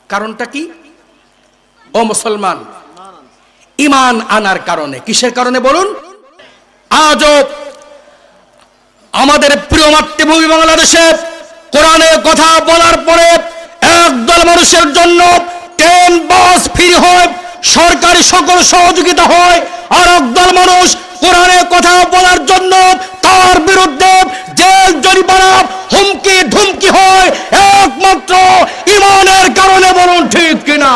কারণটা কি? ও মুসলমান, ঈমান আনার কারণে। কিসের কারণে বলুন? আজও আমাদের প্রিয় মাতৃভূমি বাংলাদেশে কোরআনের কথা বলার পরে একদল মানুষের জন্য ট্রেন বাস ফ্রি হয়, সরকারি সকল সহযোগিতা হয়, আর একদল মানুষ কোরআনের কথা বলার জন্য তার বিরুদ্ধে জেল জরিমানা হুমকি ধুমকি হয় একমাত্র ঈমানের কারণে। বলুন ঠিক কিনা?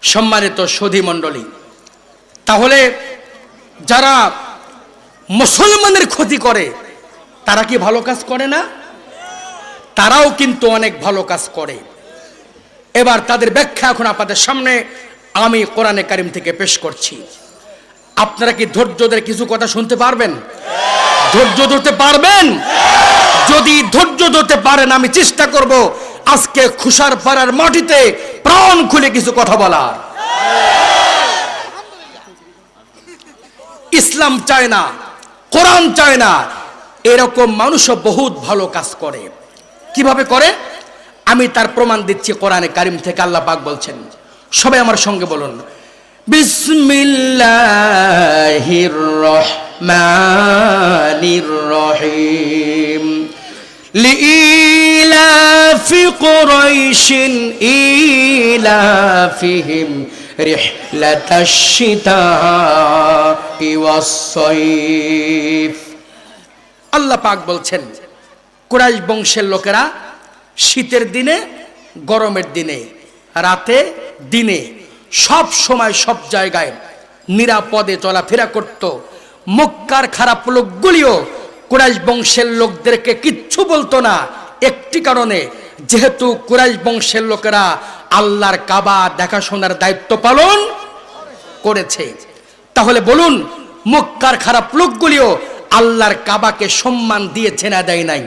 সম্মানিত সুধী মণ্ডলী, তাহলে যারা মুসলমানের ক্ষতি করে তারা কি ভালো কাজ করে না? তারাও কিন্তু অনেক ভালো কাজ করে। এবার তাদের ব্যাখ্যা এখন আপনাদের সামনে আমি কোরআনে কারিম থেকে পেশ করছি। আপনারা কি ধৈর্য ধরে কিছু কথা শুনতে পারবেন? ধৈর্য ধরতে পারবেন? যদি ধৈর্য ধরতে পারেন আমি চেষ্টা করব আজকে খুশার পাড়ার মাটিতে প্রাণ খুলে কিছু কথা বলার। ইসলাম চায় না, কোরআন চায় না, এরকম মানুষও বহুত ভালো কাজ করে। কিভাবে করে আমি তার প্রমাণ দিচ্ছি কোরআনে কারিম থেকে। আল্লাহ পাক বলছেন, সবাই আমার সঙ্গে বলুন, বিসমিল্লাহির রহমানির রহিম। লিইলাফি কুরাইশিন ইলাফিহিম রিহলাতাশ শিতাই ওয়াস সাইফ। আল্লাহ পাক বলছেন কুরাইশ বংশের লোকেরা শীতের দিনে, গরমের দিনে, রাতে দিনে সব সময় সব জায়গায় নিরাপদে চলাফেরা করত। মক্কার খারাপ লোকগুলিও কুরাইশ বংশের লোকদেরকে কিচ্ছু বলতো না, একটি কারণে, যেহেতু কুরাইশ বংশের লোকেরা আল্লাহর কাবা দেখাশোনার দায়িত্ব পালন করেছে। তাহলে বলুন মক্কার খারাপ লোকগুলিও আল্লাহর কাবাকে সম্মান দিয়েছে না দেয় নাই?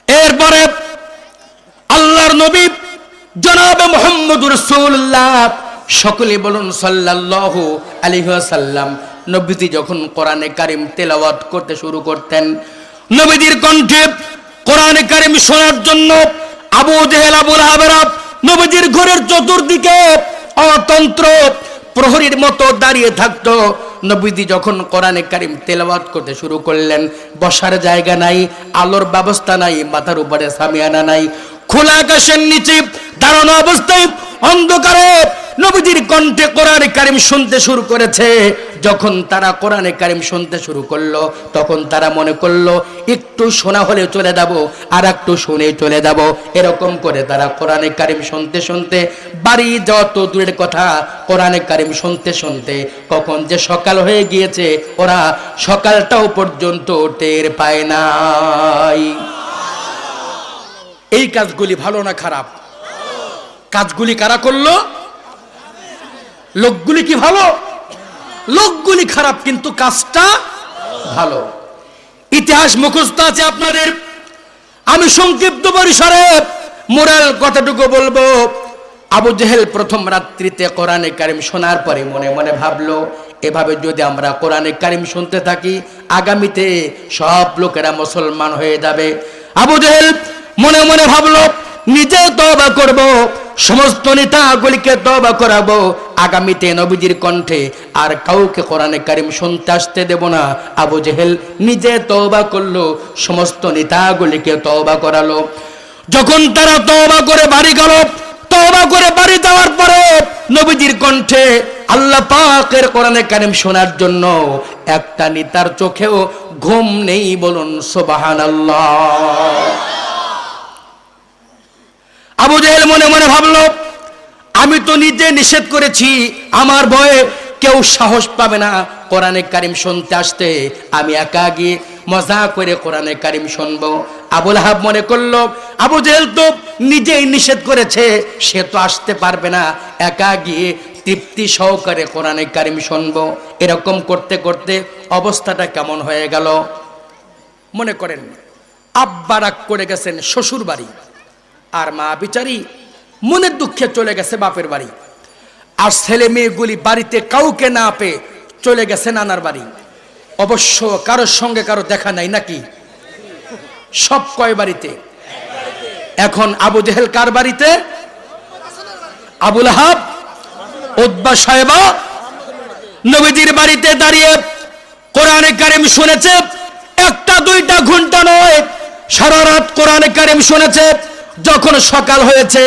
এরপরে আল্লাহর নবী জনাবে মুহাম্মদুর রাসূলুল্লাহ, সকলে বলুন সাল্লাল্লাহু আলাইহি ওয়াসাল্লাম, নবীজি যখন কোরআনে কারিম তেলাওয়াত করতে শুরু করতেন, নবীজির কণ্ঠে কোরআনে কারিম শোনার জন্য আবু জেহেল আবু লাহাবেরা নবীজির ঘরের চতুর্দিকে অতন্ত্র প্রহরীর মতো দাঁড়িয়ে থাকতো। নবীজি যখন কোরআনে কারিম তেলাওয়াত করতে শুরু করলেন, বসার জায়গা নাই, আলোর ব্যবস্থা নাই, মাথার উপরে সামিয়ানা নাই, খোলা আকাশের নিচে দাঁড়ানো অবস্থায় অন্ধকারে নবীজির কণ্ঠে কোরআনে কারিম শুনতে শুরু করেছে। যখন তারা কোরআনে কারিম শুনতে শুরু করলো, তখন তারা মনে করলো একটু শোনা হলে চলে যাব, আর একটু শুনে চলে যাব। এরকম করে তারা কোরআনে কারিম শুনতে শুনতে, বাড়ি যাওয়া তো দূরের কথা, কোরআনে কারিম শুনতে শুনতে কখন যে সকাল হয়ে গিয়েছে ওরা সকালটাও পর্যন্ত টের পায় নাই। এই কাজগুলি ভালো না খারাপ? কাজগুলি কারা করলো? লোকগুলি কি ভালো? লোকগুলি খারাপ, কিন্তু কাজটা ভালো। ইতিহাস মুখস্থ আছে আপনাদের, আমি সংক্ষিপ্ত পরিসরে মোরাল কথাটুকু বলবো। আবু জেহেল প্রথম রাত্রিতে কোরআনে কারিম শোনার পরে মনে মনে ভাবলো, এভাবে যদি আমরা কোরআনে কারিম শুনতে থাকি আগামীতে সব লোকেরা মুসলমান হয়ে যাবে। আবু জেহেল মনে মনে ভাবলো, নিজে তওবা করব, সমস্ত নেতাগুলিকে তওবা করাবো, আগামীতে নবীজির কণ্ঠে আর কাউকে কোরআনে কারিম শুনতে আসতে দেব না। আবু জেহেল নিজে তওবা করলো, সমস্ত নেতাগুলিকে তওবা করালো। যখন তারা তওবা করে বাড়ি গেল, তওবা করে বাড়ি যাওয়ার পরে নবীজির কণ্ঠে আল্লাহ পাকের কোরআনে কারিম শোনার জন্য একটা নেতার চোখেও ঘুম নেই, বলুন সুবহানাল্লাহ। আবু জেহেল মনে মনে ভাবলো, আমি তো নিজে নিষেধ করেছি, আমার ভয়ে কেউ সাহস পাবে না কোরআনে কারিম শুনতে আসতে, আমি একা গিয়ে মজা করে কোরআনে কারিম শুনবো। আবু লাহাব মনে করলো, আবু জেহেল তো নিজেই নিষেধ করেছে, সে তো আসতে পারবে না, একা গিয়ে তৃপ্তি সহকারে কোরআনে কারিম শুনবো। এরকম করতে করতে অবস্থাটা কেমন হয়ে গেল। মনে করেন আব্বা রাগ করে গেছেন শ্বশুর বাড়ি, আর মা বিচারি মনের দুঃখে চলে গেছে বাপের বাড়ি, আর ছেলে মেয়েগুলি বাড়িতে কাউকে না পেয়ে চলে গেছে নানার বাড়ি। অবশ্য কারোর সঙ্গে কারো দেখা নাই নাকি? সব কয় বাড়িতে? এখন আবু জেহেল কার বাড়িতে? আবু লাহাব, উতবা, সায়বা নবীজির বাড়িতে দাঁড়িয়ে কোরআনে কারিম শুনেছে। একটা দুইটা ঘন্টা নয়, সারা রাত কোরআনে কারিম শুনেছে। যখন সকাল হয়েছে,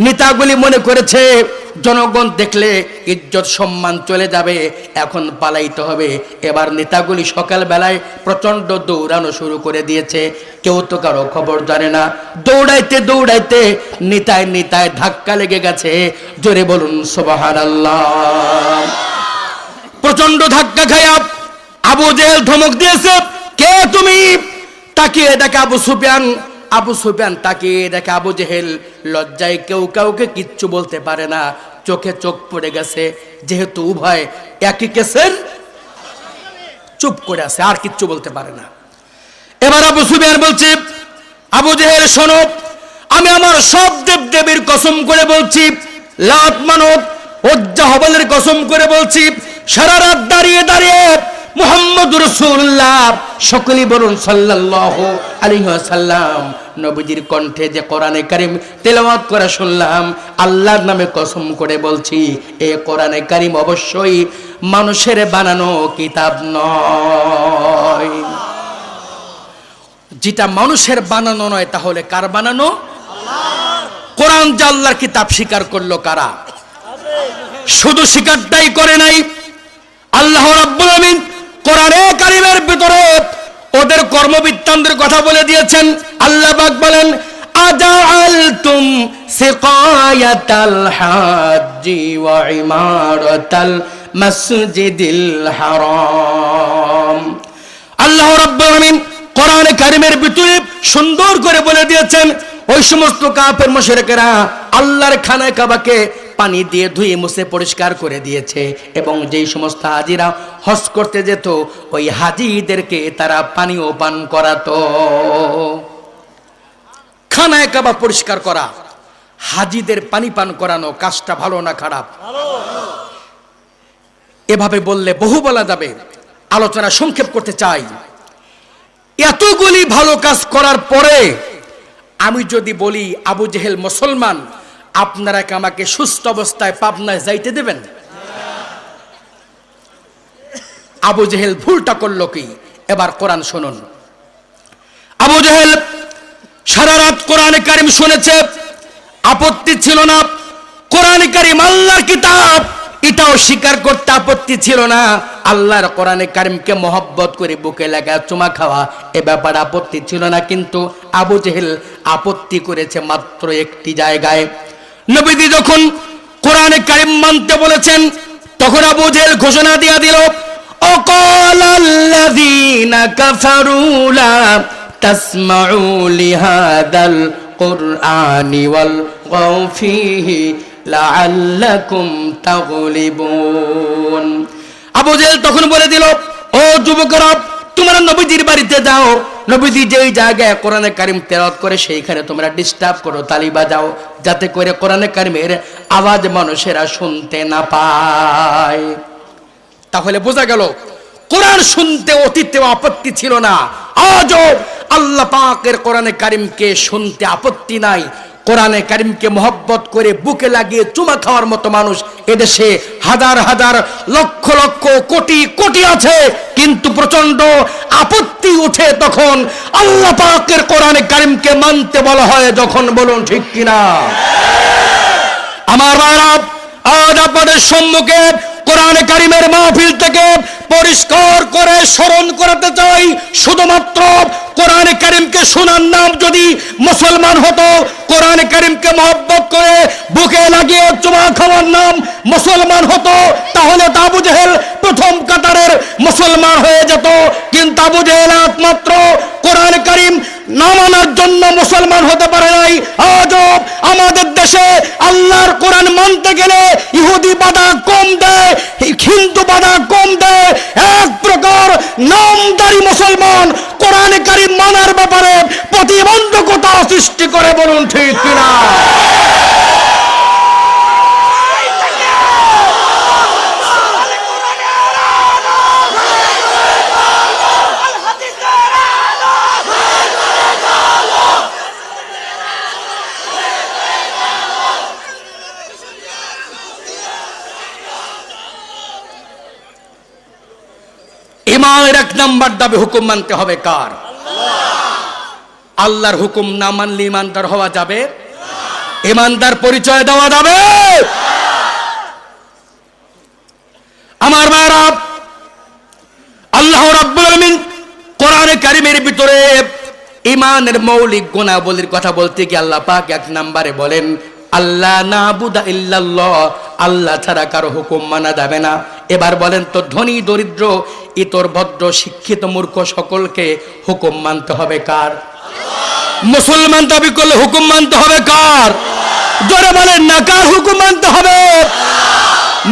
নেতাগুলি মনে করেছে জনগণ দেখলে ইজ্জত সম্মান চলে যাবে, এখন পালাইতে হবে। এবার নেতাগুলি সকাল বেলায় প্রচন্ড দৌড়ানো শুরু করে দিয়েছে, কেউ তো কারো খবর জানে না। দৌড়াইতে দৌড়াইতে নেতায় নেতায় ধাক্কা লেগে গেছে, জোরে বলুন সুবহানাল্লাহ। প্রচন্ড ধাক্কা খায়া আবু জেহেল ধমক দিয়েছে, কে তুমি? তাকিয়ে দেখে আবু সুফিয়ান। আবু সুফিয়ান তাকিয়ে দেখে আবু জেহেল। লজ্জায় কেউ কাউকে কিচ্ছু বলতে পারে না, চোখে চোখ পড়ে গেছে, যেহেতু উভয় একই কেসের, চুপ করে আছে, আর কিচ্ছু বলতে পারে না। এবার আবু সুফিয়ান বলছে, আবু জেহেল শোনো, আমি আমার সব দেব দেবীর কসম করে বলছি, লাত, মানত, উজ্জা, হবলের কসম করে বলছি, সারা রাত দাঁড়িয়ে দাঁড়িয়ে মুহাম্মদুর রাসূলুল্লাহ, সকলেই বলুন সাল্লাল্লাহু আলাইহি ওয়াসাল্লাম, নবীজির কণ্ঠে যে কোরআনে কারিম তেলাওয়াত করা শুনলাম, আল্লাহর নামে কসম করে বলছি, এই কোরআনে কারিম অবশ্যই মানুষের বানানো কিতাব নয়। যেটা মানুষের বানানো নয়, তাহলে কার বানানো? আল্লাহর। কোরআন যে আল্লাহর কিতাব স্বীকার করলো কারা? শুধু স্বীকারটাই করে নাই, আল্লাহ রাব্বুল আমিন কোরআনে কারিমের ভিতরে ওদের কর্মবৃত্তান্তের কথা বলে দিয়েছেন। আল্লাহ পাক বলেন, আজাআলতুম সিকায়াতাল হাজ্জি ওয়া ইমারাতাল মাসজিদিল হারাম। আল্লাহ রাব্বুল আমিন কোরআনে কারিমের ভিতরে সুন্দর করে বলে দিয়েছেন, ওই সমস্ত কাফের মুশরিকেরা আল্লাহর খানায় কাবাকে পানি দিয়ে ধুয়ে মুছে পরিষ্কার করে দিয়েছে, এবং যেই সমস্ত হাজিরা হজ করতে যেত, ওই হাজিদেরকে তারা পানিও পান করাতো। খানায় কাবা পরিষ্কার করা, হাজিদের পানি পান করানো, কাজটা ভালো না খারাপ? এভাবে বললে বহু বলা যাবে, আলোচনা সংক্ষেপ করতে চাই। এতগুলি ভালো কাজ করার পরে আমি যদি বলি আবু জেহেল মুসলমান, আপনারা কি আমাকে সুস্থ অবস্থায় পাবনায় যাইতে দেবেন? আবু জেহেল ভুলটা করলো কি? এবার কোরআন শুনুন। আবু জেহেল সারা রাত কোরআনে কারিম শুনেছে, আপত্তি ছিল না। কোরআনে কারিম আল্লাহর কিতাব, এটাও স্বীকার করতে আপত্তি ছিল না। আল্লাহর কোরআনে কারিমকে মহব্বত করে বুকে লাগা চুমা খাওয়া, এ ব্যাপারে আপত্তি ছিল না। কিন্তু আবু জেহেল আপত্তি করেছে মাত্র একটি জায়গায়। নবীজি যখন কোরআনে কারিম মানতে বলেছেন, তখন আবু জেহেল ঘোষণা দিয়ে দিল, অকালাল্লাযীনা কাফারু লা তাসমাউ লিহাদাল কুরআনি ওয়ালগাউ ফীহি লাআল্লাকুম তাগলিবুন। আবু জেহেল তখন বলে দিল, ও যুবকরা, তোমরা নবীজির বাড়িতে যাও, নবীজি যেই জায়গায় কোরআনে কারিম তেলাওয়াত করে সেইখানে তোমরা ডিস্টার্ব করো, তালি বাজাও, যাতে করে কোরআনে কারিমের আওয়াজ মানুষেরা শুনতে না পায়। তাহলে বোঝা গেল কোরআন শুনতে অতীতে আপত্তি ছিল না, আজও আল্লাহ পাকের কোরআনে কারিমকে শুনতে আপত্তি নাই। কোরআনে কারিমকে মহব্বত করে বুকে লাগিয়ে চুমা খাওয়ার মতো মানুষ এদেশে হাজার হাজার লক্ষ লক্ষ কোটি কোটি আছে, কিন্তু প্রচন্ড আপত্তি উঠে তখন আল্লাহ পাকের কোরআনে কারিমকে মানতে বলা হয় যখন। বলুন ঠিক কিনা? আমার ভাইরা, আজ আপনাদের সম্মুখে কোরআনে কারিমের মাহফিল থেকে পরিষ্কার করে স্মরণ করাতে চাই, শুধুমাত্র কোরআনে কারিমকে শোনার নাম যদি মুসলমান হতো, কোরআনে কারিমকে মহব্বত করে বুকে লাগিয়ে চুমা খাওয়ার নাম মুসলমান হতো, তাহলে তো আবু জেহেল প্রথম কাতারের মুসলমান হয়ে যেত। কিন্তু আবু জেহেল একমাত্র কোরআনে কারিম না মানার জন্য মুসলমান হতে পারে নাই। আজও আমাদের দেশে আল্লাহর কোরআন মানতে গেলে ইহুদি বাধা কম দেয়, হিন্দু বাধা কম দেয়। এক প্রকার নামদারি মুসলমান কোরআনে কারিম মানার ব্যাপারে প্রতিবন্ধকতা সৃষ্টি করে। বলুন ঠিক কিনা? ইমানের এক নাম্বার দাবি, হুকুম মানতে হবে কার? আল্লাহর হুকুম না মানলে ইমানদার হওয়া যাবে? ইমানদার পরিচয় দেওয়া যাবে? আমার ভাইরা, আল্লাহ রাব্বুল আলামিন কোরআনে কারিমের ভিতরে ইমানের মৌলিক গুণাবলীর কথা বলতে গিয়ে আল্লাহ পাক এক নম্বরে বলেন, আল্লাহ নাবুদা ইল্লাল্লাহ, আল্লাহ ছাড়া কারো হুকুম মানা যাবে না। এবার বলেন তো, ধনী দরিদ্র ইতর ভদ্র শিক্ষিত মূর্খ সকলকে হুকুম মানতে হবে কার? মুসলমান দাবি করলে হুকুম মানতে হবে কার? জোরে বলেন না, কার হুকুম মানতে হবে?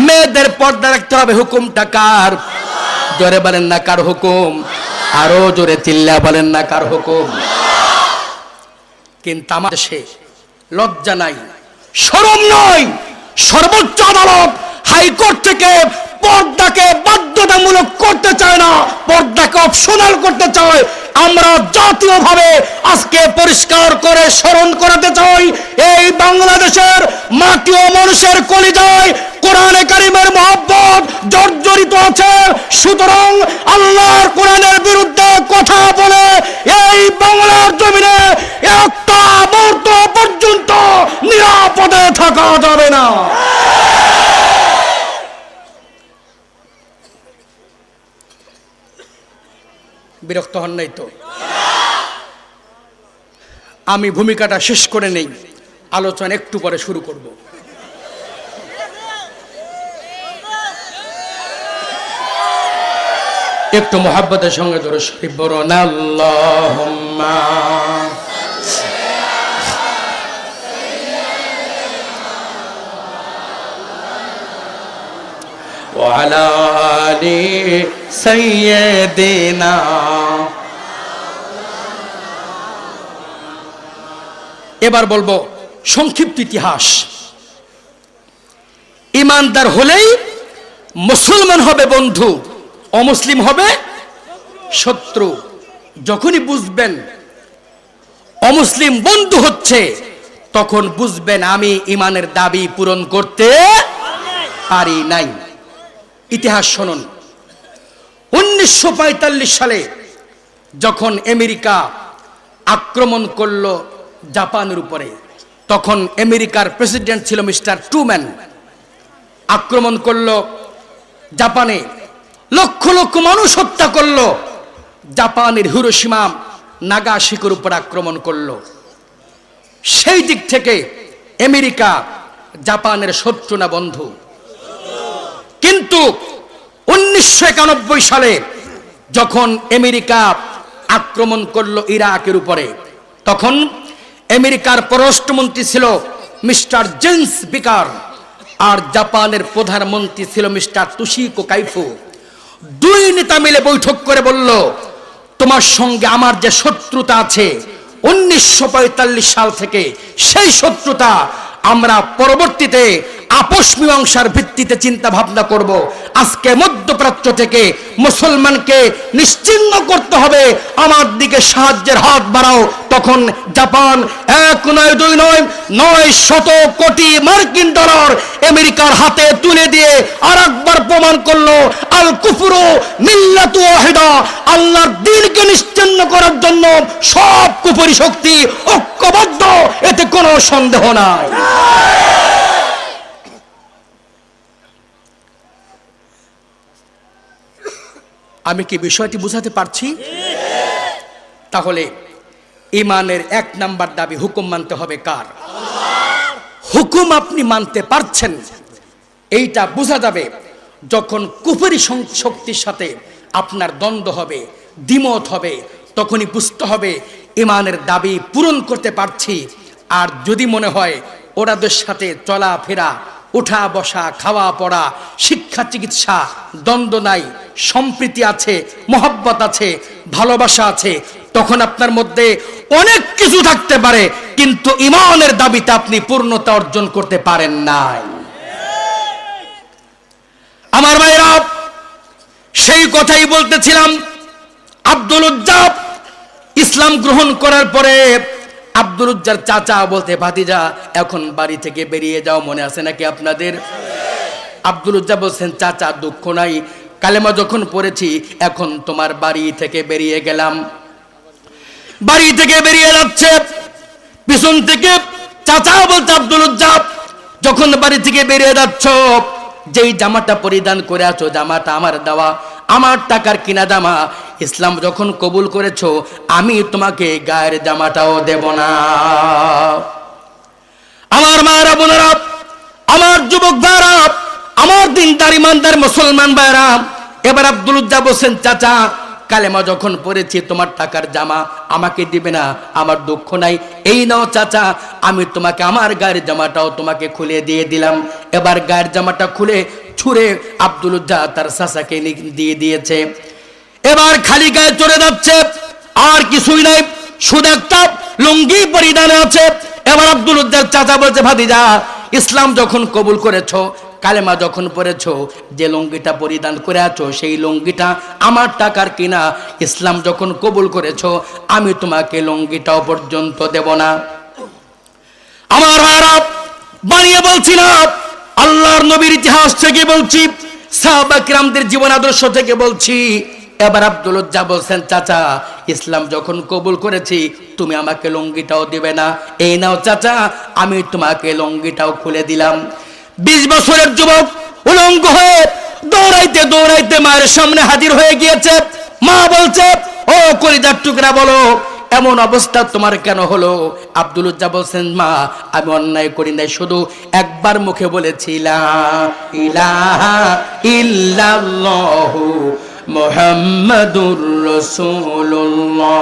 মেয়েদের পর্দা রাখতে হবে, হুকুমটা কার? জোরে বলেন না, কার হুকুম? আরো জোরে চিল্লা বলেন না, কার হুকুম? কিন্তু আমাদের দেশে লজ্জা নাই, শরম নয়, সর্বোচ্চ আদালত হাইকোর্ট থেকে পর্দাকে বাধ্যতামূলক করতে চায় না, পর্দাকে অপশনাল করতে চায়। আমরা জাতীয়ভাবে আজকে পরিষ্কার করে স্মরণ করাতে চাই, এই বাংলাদেশের মাটি ও মানুষের কলিজায় কোরআনে কারিমের মহব্বত জর্জরিত আছে। সুতরাং আল্লাহর কোরআনের বিরুদ্ধে কথা বলে এই বাংলার জমিনে একটা মুহূর্ত পর্যন্ত নিরাপদে থাকা যাবে না। বিরক্ত হন নাই তো? আমি ভূমিকাটা শেষ করে নেই, আলোচনা একটু পরে শুরু করব। একটু মোহাব্বতের সঙ্গে ধরে শরীফ বলুন, আল্লাহুম্মা ওয়া আলা আলি সাইয়্যিদিনা। এবার বলবো সংক্ষিপ্ত ইতিহাস। ইমানদার হলেই মুসলমান হবে বন্ধু, অমুসলিম হবে শত্রু। যখনই বুঝবেন অমুসলিম বন্ধু হচ্ছে, তখন বুঝবেন আমি ইমানের দাবি পূরণ করতে পারি নাই। ইতিহাস শুনুন। 1945 সালে যখন আমেরিকা আক্রমণ করলো জাপানের উপরে, তখন আমেরিকার প্রেসিডেন্ট ছিল মিস্টার ট্রুম্যান। আক্রমণ করলো জাপানে, লক্ষ লক্ষ মানুষ হত্যা করলো। জাপানের হিরোশিমা নাগাসাকির উপর আক্রমণ করলো। সেই দিক থেকে আমেরিকা জাপানের শত্রু না বন্ধু? কিন্তু 1991 সালে যখন আমেরিকা আক্রমণ করলো ইরাকের উপরে, তখন আমেরিকার পররাষ্ট্রমন্ত্রী ছিল মিস্টার জেমস বেকার, আর জাপানের প্রধানমন্ত্রী ছিল মিস্টার তোশিকো কাইফু। দুই নেতা মিলে বৈঠক করে বলল, তোমার সঙ্গে আমার যে শত্রুতা আছে 1945 সাল থেকে, সেই শত্রুতা আমরা পরবর্তীতে আপোষ মীমাংসার ভিত্তিতে চিন্তা ভাবনা করব। আজকে মধ্যপ্রাচ্য থেকে মুসলমানকে নিশ্চিহ্ন করতে হবে, আমার দিকে সাহায্যের হাত বাড়াও। তখন জাপান 1 নয় 2 নয় 900 কোটি মার্কিন ডলার আমেরিকার হাতে তুলে দিয়ে আরেকবার প্রমাণ করলো আল কুফরু মিল্লাতু ওয়াহিদা, আল্লাহর দ্বীনকে নিশ্চিহ্ন করার জন্য সব কুফরি শক্তি ঐক্যবদ্ধ, এতে কোনো সন্দেহ নাই। আমি কি বিষয়টি বুঝাতে পারছি? তাহলে ঈমানের 1 নাম্বার দাবি, হুকুম মানতে হবে কার? হুকুম আপনি মানতে পারছেন, এইটা বোঝা যাবে যখন কুফরি শক্তির সাথে আপনার দ্বন্দ্ব হবে, দ্বিমত হবে, তখনই বুঝতে হবে ঈমানের দাবি পূরণ করতে পারছি। আর যদি মনে হয় ওরাদের সাথে চলাফেরা, উঠা বসা, খাওয়া পড়া, শিক্ষা চিকিৎসা, দ্বন্দ্ব নাই, সম্প্রীতি আছে, মহব্বত আছে, ভালোবাসা আছে, তখন আপনার মধ্যে অনেক কিছু থাকতে পারে, কিন্তু ঈমানের দাবিতে আপনি পূর্ণতা অর্জন করতে পারেন নাই। আমার ভাইরা, সেই কথাই বলতেছিলাম। আব্দুল উজ্জা ইসলাম গ্রহণ করার পরে আব্দুল উজ্জার চাচা বলতে, ভাতিজা এখন বাড়ি থেকে বেরিয়ে যাও, মনে আছে নাকি আপনাদের? আব্দুল উজ্জা বলছেন, চাচা দুঃখ নাই, কালেমা যখন পড়েছি এখন তোমার বাড়ি থেকে বেরিয়ে গেলাম। বাড়ি থেকে বেরিয়ে যাচ্ছে, পিছন থেকে চাচা বলছে, আব্দুল উজ্জা যখন বাড়ি থেকে বেরিয়ে যাচ্ছ, যেই জামাটা পরিধান করে আছো জামাটা আমার দেওয়া, আমার টাকার কিনা জামা, ইসলাম যখন কবুল করেছো আমি তোমাকে গায়ের জামাটাও দেব না। আমার মায়েরা, বোনেরা, আমার যুবক ভাইরা, আমার দিনদার ইমানদার মুসলমান ভাইরা, এবার আব্দুল উজ্জা বলছেন, চাচা কালেমা যখন পড়েছি তোমার টাকার জামা আমাকে দিবে না, আমার দুঃখ নাই, এই নাও চাচা, আমি তোমাকে আমার গায়ের জামাটাও তোমাকে খুলে দিয়ে দিলাম। এবার গায়ের জামাটা খুলে ছুঁড়ে আব্দুল উজ্জা তার চাচাকে দিয়ে দিয়েছে। এবার খালি গায়ে চলে যাচ্ছে, আর কিছুই নাই, শুধু একটা লুঙ্গি পরিধানে আছে। এবার আব্দুল উজ্জার চাচা বলছে, ভাতিজা ইসলাম যখন কবুল করেছো, কালেমা যখন পড়েছো, যে লুঙ্গিটা পরিধান করে আছো সেই লুঙ্গিটা আমার টাকার কিনা, ইসলাম যখন কবুল করেছো আমি তোমাকে লুঙ্গিটাও পর্যন্ত দেব না। আমার ভাইরা, বানিয়ে বলছি না, আল্লাহর নবীর ইতিহাস থেকে বলছি, সাহাবা কিরামদের জীবন আদর্শ থেকে বলছি। এবার আব্দুল উজ্জা বলছেন, চাচা ইসলাম যখন কবুল করেছি তুমি আমাকে লুঙ্গিটাও দিবে না, এই নাও চাচা, আমি তোমাকে লুঙ্গিটাও খুলে দিলাম। 20 বছরের যুবক উলঙ্গ হয়ে দৌড়াইতে দৌড়াইতে মায়ের সামনে হাজির হয়ে গিয়েছে। মা বলছে, ও কলিজার টুকরা, বলো এমন অবস্থা তোমার কেন হলো? আব্দুল উজ্জা বলছেন, মা আমি অন্যায় করি নাই, শুধু একবার মুখে বলেছি লা ইলাহা ইল্লাল্লাহু মুহাম্মাদুর রাসূলুল্লাহ।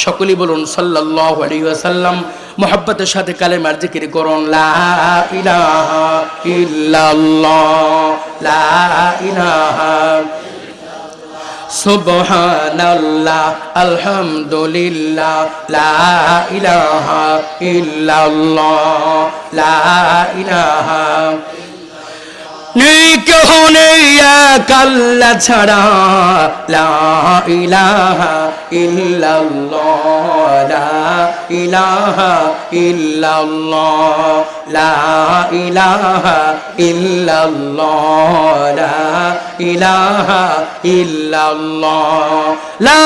সকলেই বলুন সাল্লাল্লাহু আলাইহি ওয়াসাল্লাম। মুহাব্বতের সাথে কালেমার জিকির করুন, লা ইলাহা ইল্লাল্লাহ, লা ইলাহা সুবহানাল্লাহ, আলহামদুলিল্লাহ, লা ইলাহা ইল্লাল্লাহ, লা ইলাহা নেই কেহ নেই এক আল্লাহ ছাড়া, লা ইলাহা ইল্লাল্লাহ, লা ইলাহা ইল্লাল্লাহ, লা ইলাহা ইল্লাল্লাহ, লা ইলাহা ইল্লাল্লাহ, লা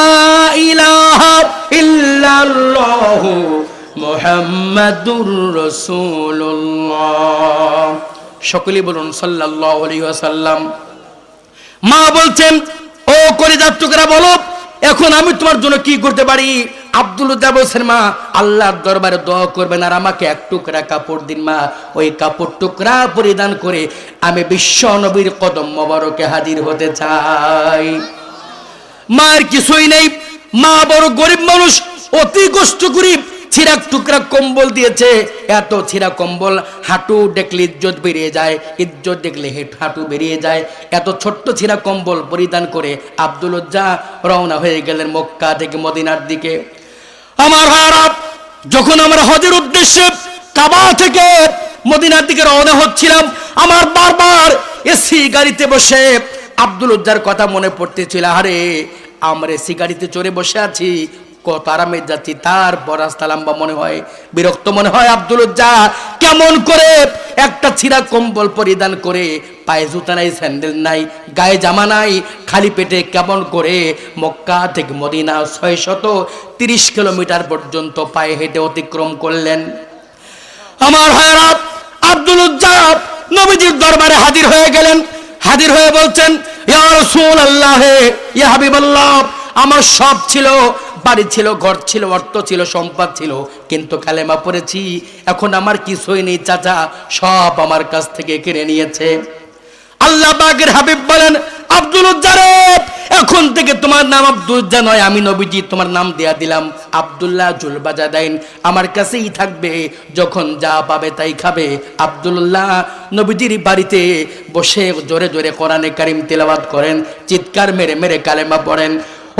ইলাহা ইল্লাল্লাহ মুহাম্মাদুর রাসূলুল্লাহ। সকলেই বলুন সাল্লাল্লাহু আলাইহি ওয়াসাল্লাম। মা বলছেন, ও কলিজার টুকরা, বলো এখন আমি তোমার জন্য কি করতে পারি? আব্দুল উজ্জা বলছেন, মা আল্লাহর দরবারে দোয়া করবেন আর আমাকে এক টুকরা কাপড় দিন। মা ওই কাপড় টুকরা পরিধান করে আমি বিশ্ব নবীর কদম মোবারকে হাজির হতে চাই। মায়ের কিছুই নেই, মা বড় গরিব মানুষ, অতি কষ্ট করে ছিঁড়া টুকরা কম্বল দিয়েছে, এত ছিঁড়া কম্বল, হাঁটু দেখলে ইজ্জত বেরিয়ে যায়, ইজ্জত দেখলে হাঁটু বেরিয়ে যায়। এত ছোট্ট ছিঁড়া কম্বল পরিধান করে আব্দুল উজ্জা রওনা হয়ে গেলেন মক্কা থেকে মদিনার দিকে। আমার ভাইরা, যখন আমরা হজের উদ্দেশ্যে কাবা থেকে মদিনার দিকে রওনা হচ্ছিলাম, আমার বারবার এসি গাড়িতে বসে আব্দুল উজ্জার কথা মনে পড়তেছিল। আরে আমরা এসি গাড়িতে চড়ে বসে আছি, কত আরামে যাচ্ছি, তারপর রাস্তা লম্বা মনে হয়, বিরক্ত মনে হয়। আব্দুল উজ্জা কেমন করে একটা ছিঁড়া কম্বল পরিধান করে, পায়ে জুতা নাই, স্যান্ডেল নাই, গায়ে জামা নাই, খালি পেটে কেমন করে মক্কা থেকে মদিনা 630 কিলোমিটার পর্যন্ত পায়ে হেঁটে অতিক্রম করলেন। আমার ভাইরা, আব্দুল উজ্জা নবীজির দরবারে হাজির হয়ে গেলেন। হাজির হয়ে বলছেন, ইয়া রাসূলুল্লাহ, ইয়া হাবিবাল্লাহ, আমার সব ছিল, বাড়ি ছিল, ঘর ছিল, অর্থ ছিল, সম্পদ ছিল, কিন্তু কালেমা পড়েছি, এখন আমার কিছুই নেই চাচা, সব আমার কাছ থেকে কেড়ে নিয়েছে। আল্লাহ পাকের হাবিব বলেন, আব্দুল উজ্জা রে, এখন থেকে তোমার নাম আব্দুল উজ্জা নয়, আমি নবীজি তোমার নাম দেয়া দিলাম আব্দুল্লাহ জুলবাজাদাইন, আমার কাছেই থাকবে, যখন যা পাবে তাই খাবে। আব্দুল্লাহ নবীজির বাড়িতে বসে জোরে জোরে কোরআনে কারিম তেলাওয়াত করেন, চিৎকার মেরে মেরে কালেমা পড়েন।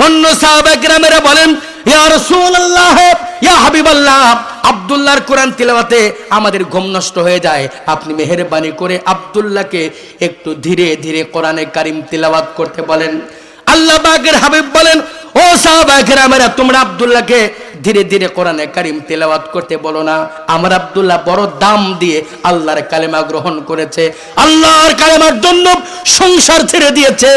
অন্য সাহাবা কেরামেরা বলেন, ইয়া রাসূলুল্লাহ, ইয়া হাবিবাল্লাহ, আব্দুল্লাহর কোরআন তিলাওয়াতে আমাদের ঘুম নষ্ট হয়ে যায়, আপনি মেহেরবানি করে আব্দুল্লাহকে একটু ধীরে ধীরে কোরআনে কারিম তিলাওয়াত করতে বলেন। আল্লাহ পাকের হাবিব বলেন, ও সাহাবা কেরামেরা, তোমরা আব্দুল্লাহকে ধীরে ধীরে কোরআনে কারিম তেলাওয়াত করতে বলো না, আমার আব্দুল্লাহ বড় দাম দিয়ে আল্লাহর কালেমা গ্রহণ করেছে, আল্লাহর কালেমার জন্য সংসার ছেড়ে দিয়েছে,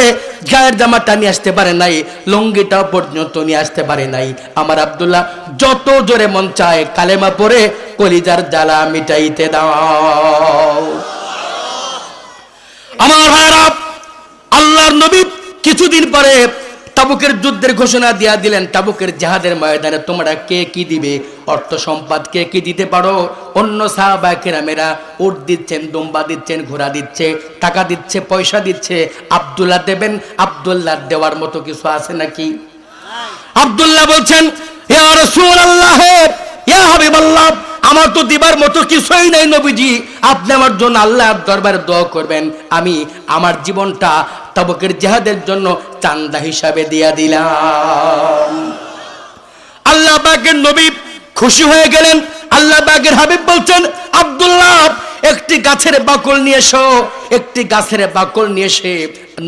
গায়ের জামাটা নিয়ে আসতে পারে নাই, লুঙ্গিটা পর্যন্ত নিয়ে আসতে পারে নাই। আমার আব্দুল্লাহ যত জোরে মন চায় কালেমা পড়ে কলিজার জ্বালা মিটাইতে দাও। আমার ভাইরা, আল্লাহর নবী কিছুদিন পরে তাবুকের যুদ্ধের ঘোষণা দিয়া দিলেন। তাবুকের জিহাদের ময়দানে তোমরা কে কি দিবে, অর্থ সম্পদ কে কি দিতে পারো? অন্য সাহাবা কেরামেরা উট দিচ্ছেন, দুম্বা দিচ্ছেন, ঘোড়া দিচ্ছে, টাকা দিচ্ছে, পয়সা দিচ্ছে। আব্দুল্লাহ দেবেন, আব্দুল্লাহ দেওয়ার মতো কিছু আছে নাকি? আব্দুল্লাহ বলছেন, ইয়া রাসূলুল্লাহ, ইয়া হাবিবাল্লাহ, আমার তো দিবার মতো কিছুই নাই নবীজি, আপনি আমার জন্য আল্লাহর দরবারে দোয়া করবেন, আমি আমার জীবনটা তাবুকের জিহাদের জন্য চান্দা হিসাবে দিয়া দিলাম। আল্লাহ পাকের নবী খুশি হয়ে গেলেন। আল্লাহ পাকের হাবিব বলছেন, আব্দুল্লাহ একটি গাছের বাকল নিয়ে এসো। একটি গাছের বাকল নিয়ে এসে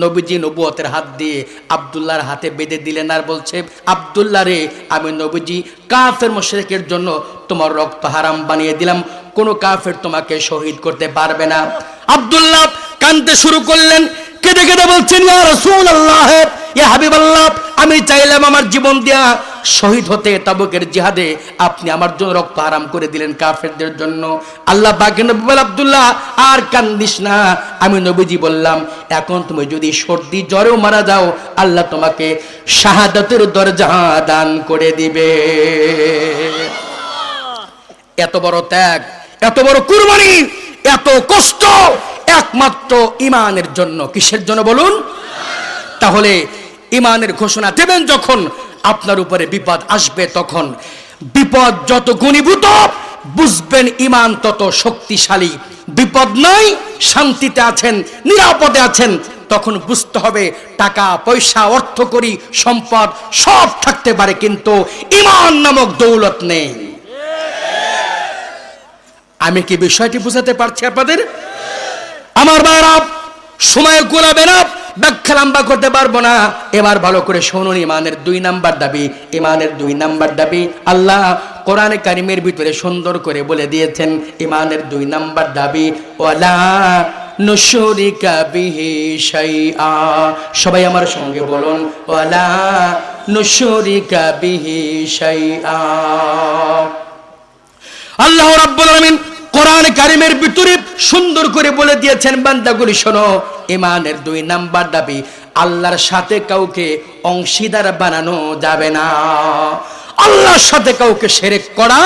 নবীজি নবুয়তের হাত দিয়ে আব্দুল্লাহর হাতে বেঁধে দিলেন, আর বলছে, আব্দুল্লাহ রে, আমি নবীজি কাফের মুশরিকের জন্য তোমার রক্ত হারাম বানিয়ে দিলাম, কোন কাফের তোমাকে শহীদ করতে পারবে না। আব্দুল্লাহ কাঁদতে শুরু করলেন, কেঁদে কেঁদে বলছেন, ইয়া রাসূলুল্লাহ, ইয়া হাবিবাল্লাহ, আমি চাইলাম আমার জীবন দিয়া শহীদ হতে তাবুকের জিহাদে, আপনি আমার জন্য রক্ত হারাম করে দিলেন কাফেরদের জন্য। আল্লাহ পাক নবী বলেন, আব্দুল্লাহ আর কান্দিস না। আমি নবীজি বললাম, এখন তুমি যদি সর্দি জ্বরেও মারা যাও, আল্লাহ তোমাকে শাহাদাতের দরজা দান করে দিবে। এত বড় ত্যাগ, এত বড় কুরবানি, এত কষ্ট একমাত্র ঈমানের জন্য। কিসের জন্য বলুন? তাহলে ঈমানের ঘোষণা দেবেন যখন, আপনার উপরে বিপদ আসবে, তখন বিপদ যত ঘনীভূত বুঝবেন ঈমান তত শক্তিশালী। বিপদ নাই, শান্তিতে আছেন, নিরাপদে আছেন, তখন বুঝতে হবে টাকা পয়সা অর্থ করি সম্পদ সব থাকতে পারে, কিন্তু ঈমান নামক দৌলত নেই। আমি কি বিষয়টি বুঝাতে পারছি আপনাদের? আমার ভাইরা, সময় গোলাবে না, ব্যাখ্যা লম্বা করতে পারবো না। এবার ভালো করে শুনুন, ঈমানের 2 নাম্বার দাবি। ঈমানের 2 নাম্বার দাবি আল্লাহ কোরআনে কারিমের ভিতরে সুন্দর করে বলে দিয়েছেন। ঈমানের 2 নাম্বার দাবি, ওয়ালা নুশরিকা বিহি শাইআ। সবাই আমার সঙ্গে বলুন, ওয়ালা নুশরিকা বিহি শাইআ। আল্লাহ রাব্বুল আলামিন কোরআন কারিমের ভিতরে সুন্দর করে বলে দিয়েছেন, বান্দাগুলি শোনো, ঈমানের 2 নাম্বার দাবি, আল্লাহর সাথে কাউকে অংশীদার বানানো যাবে না। আল্লাহর সাথে কাউকে শিরক করা।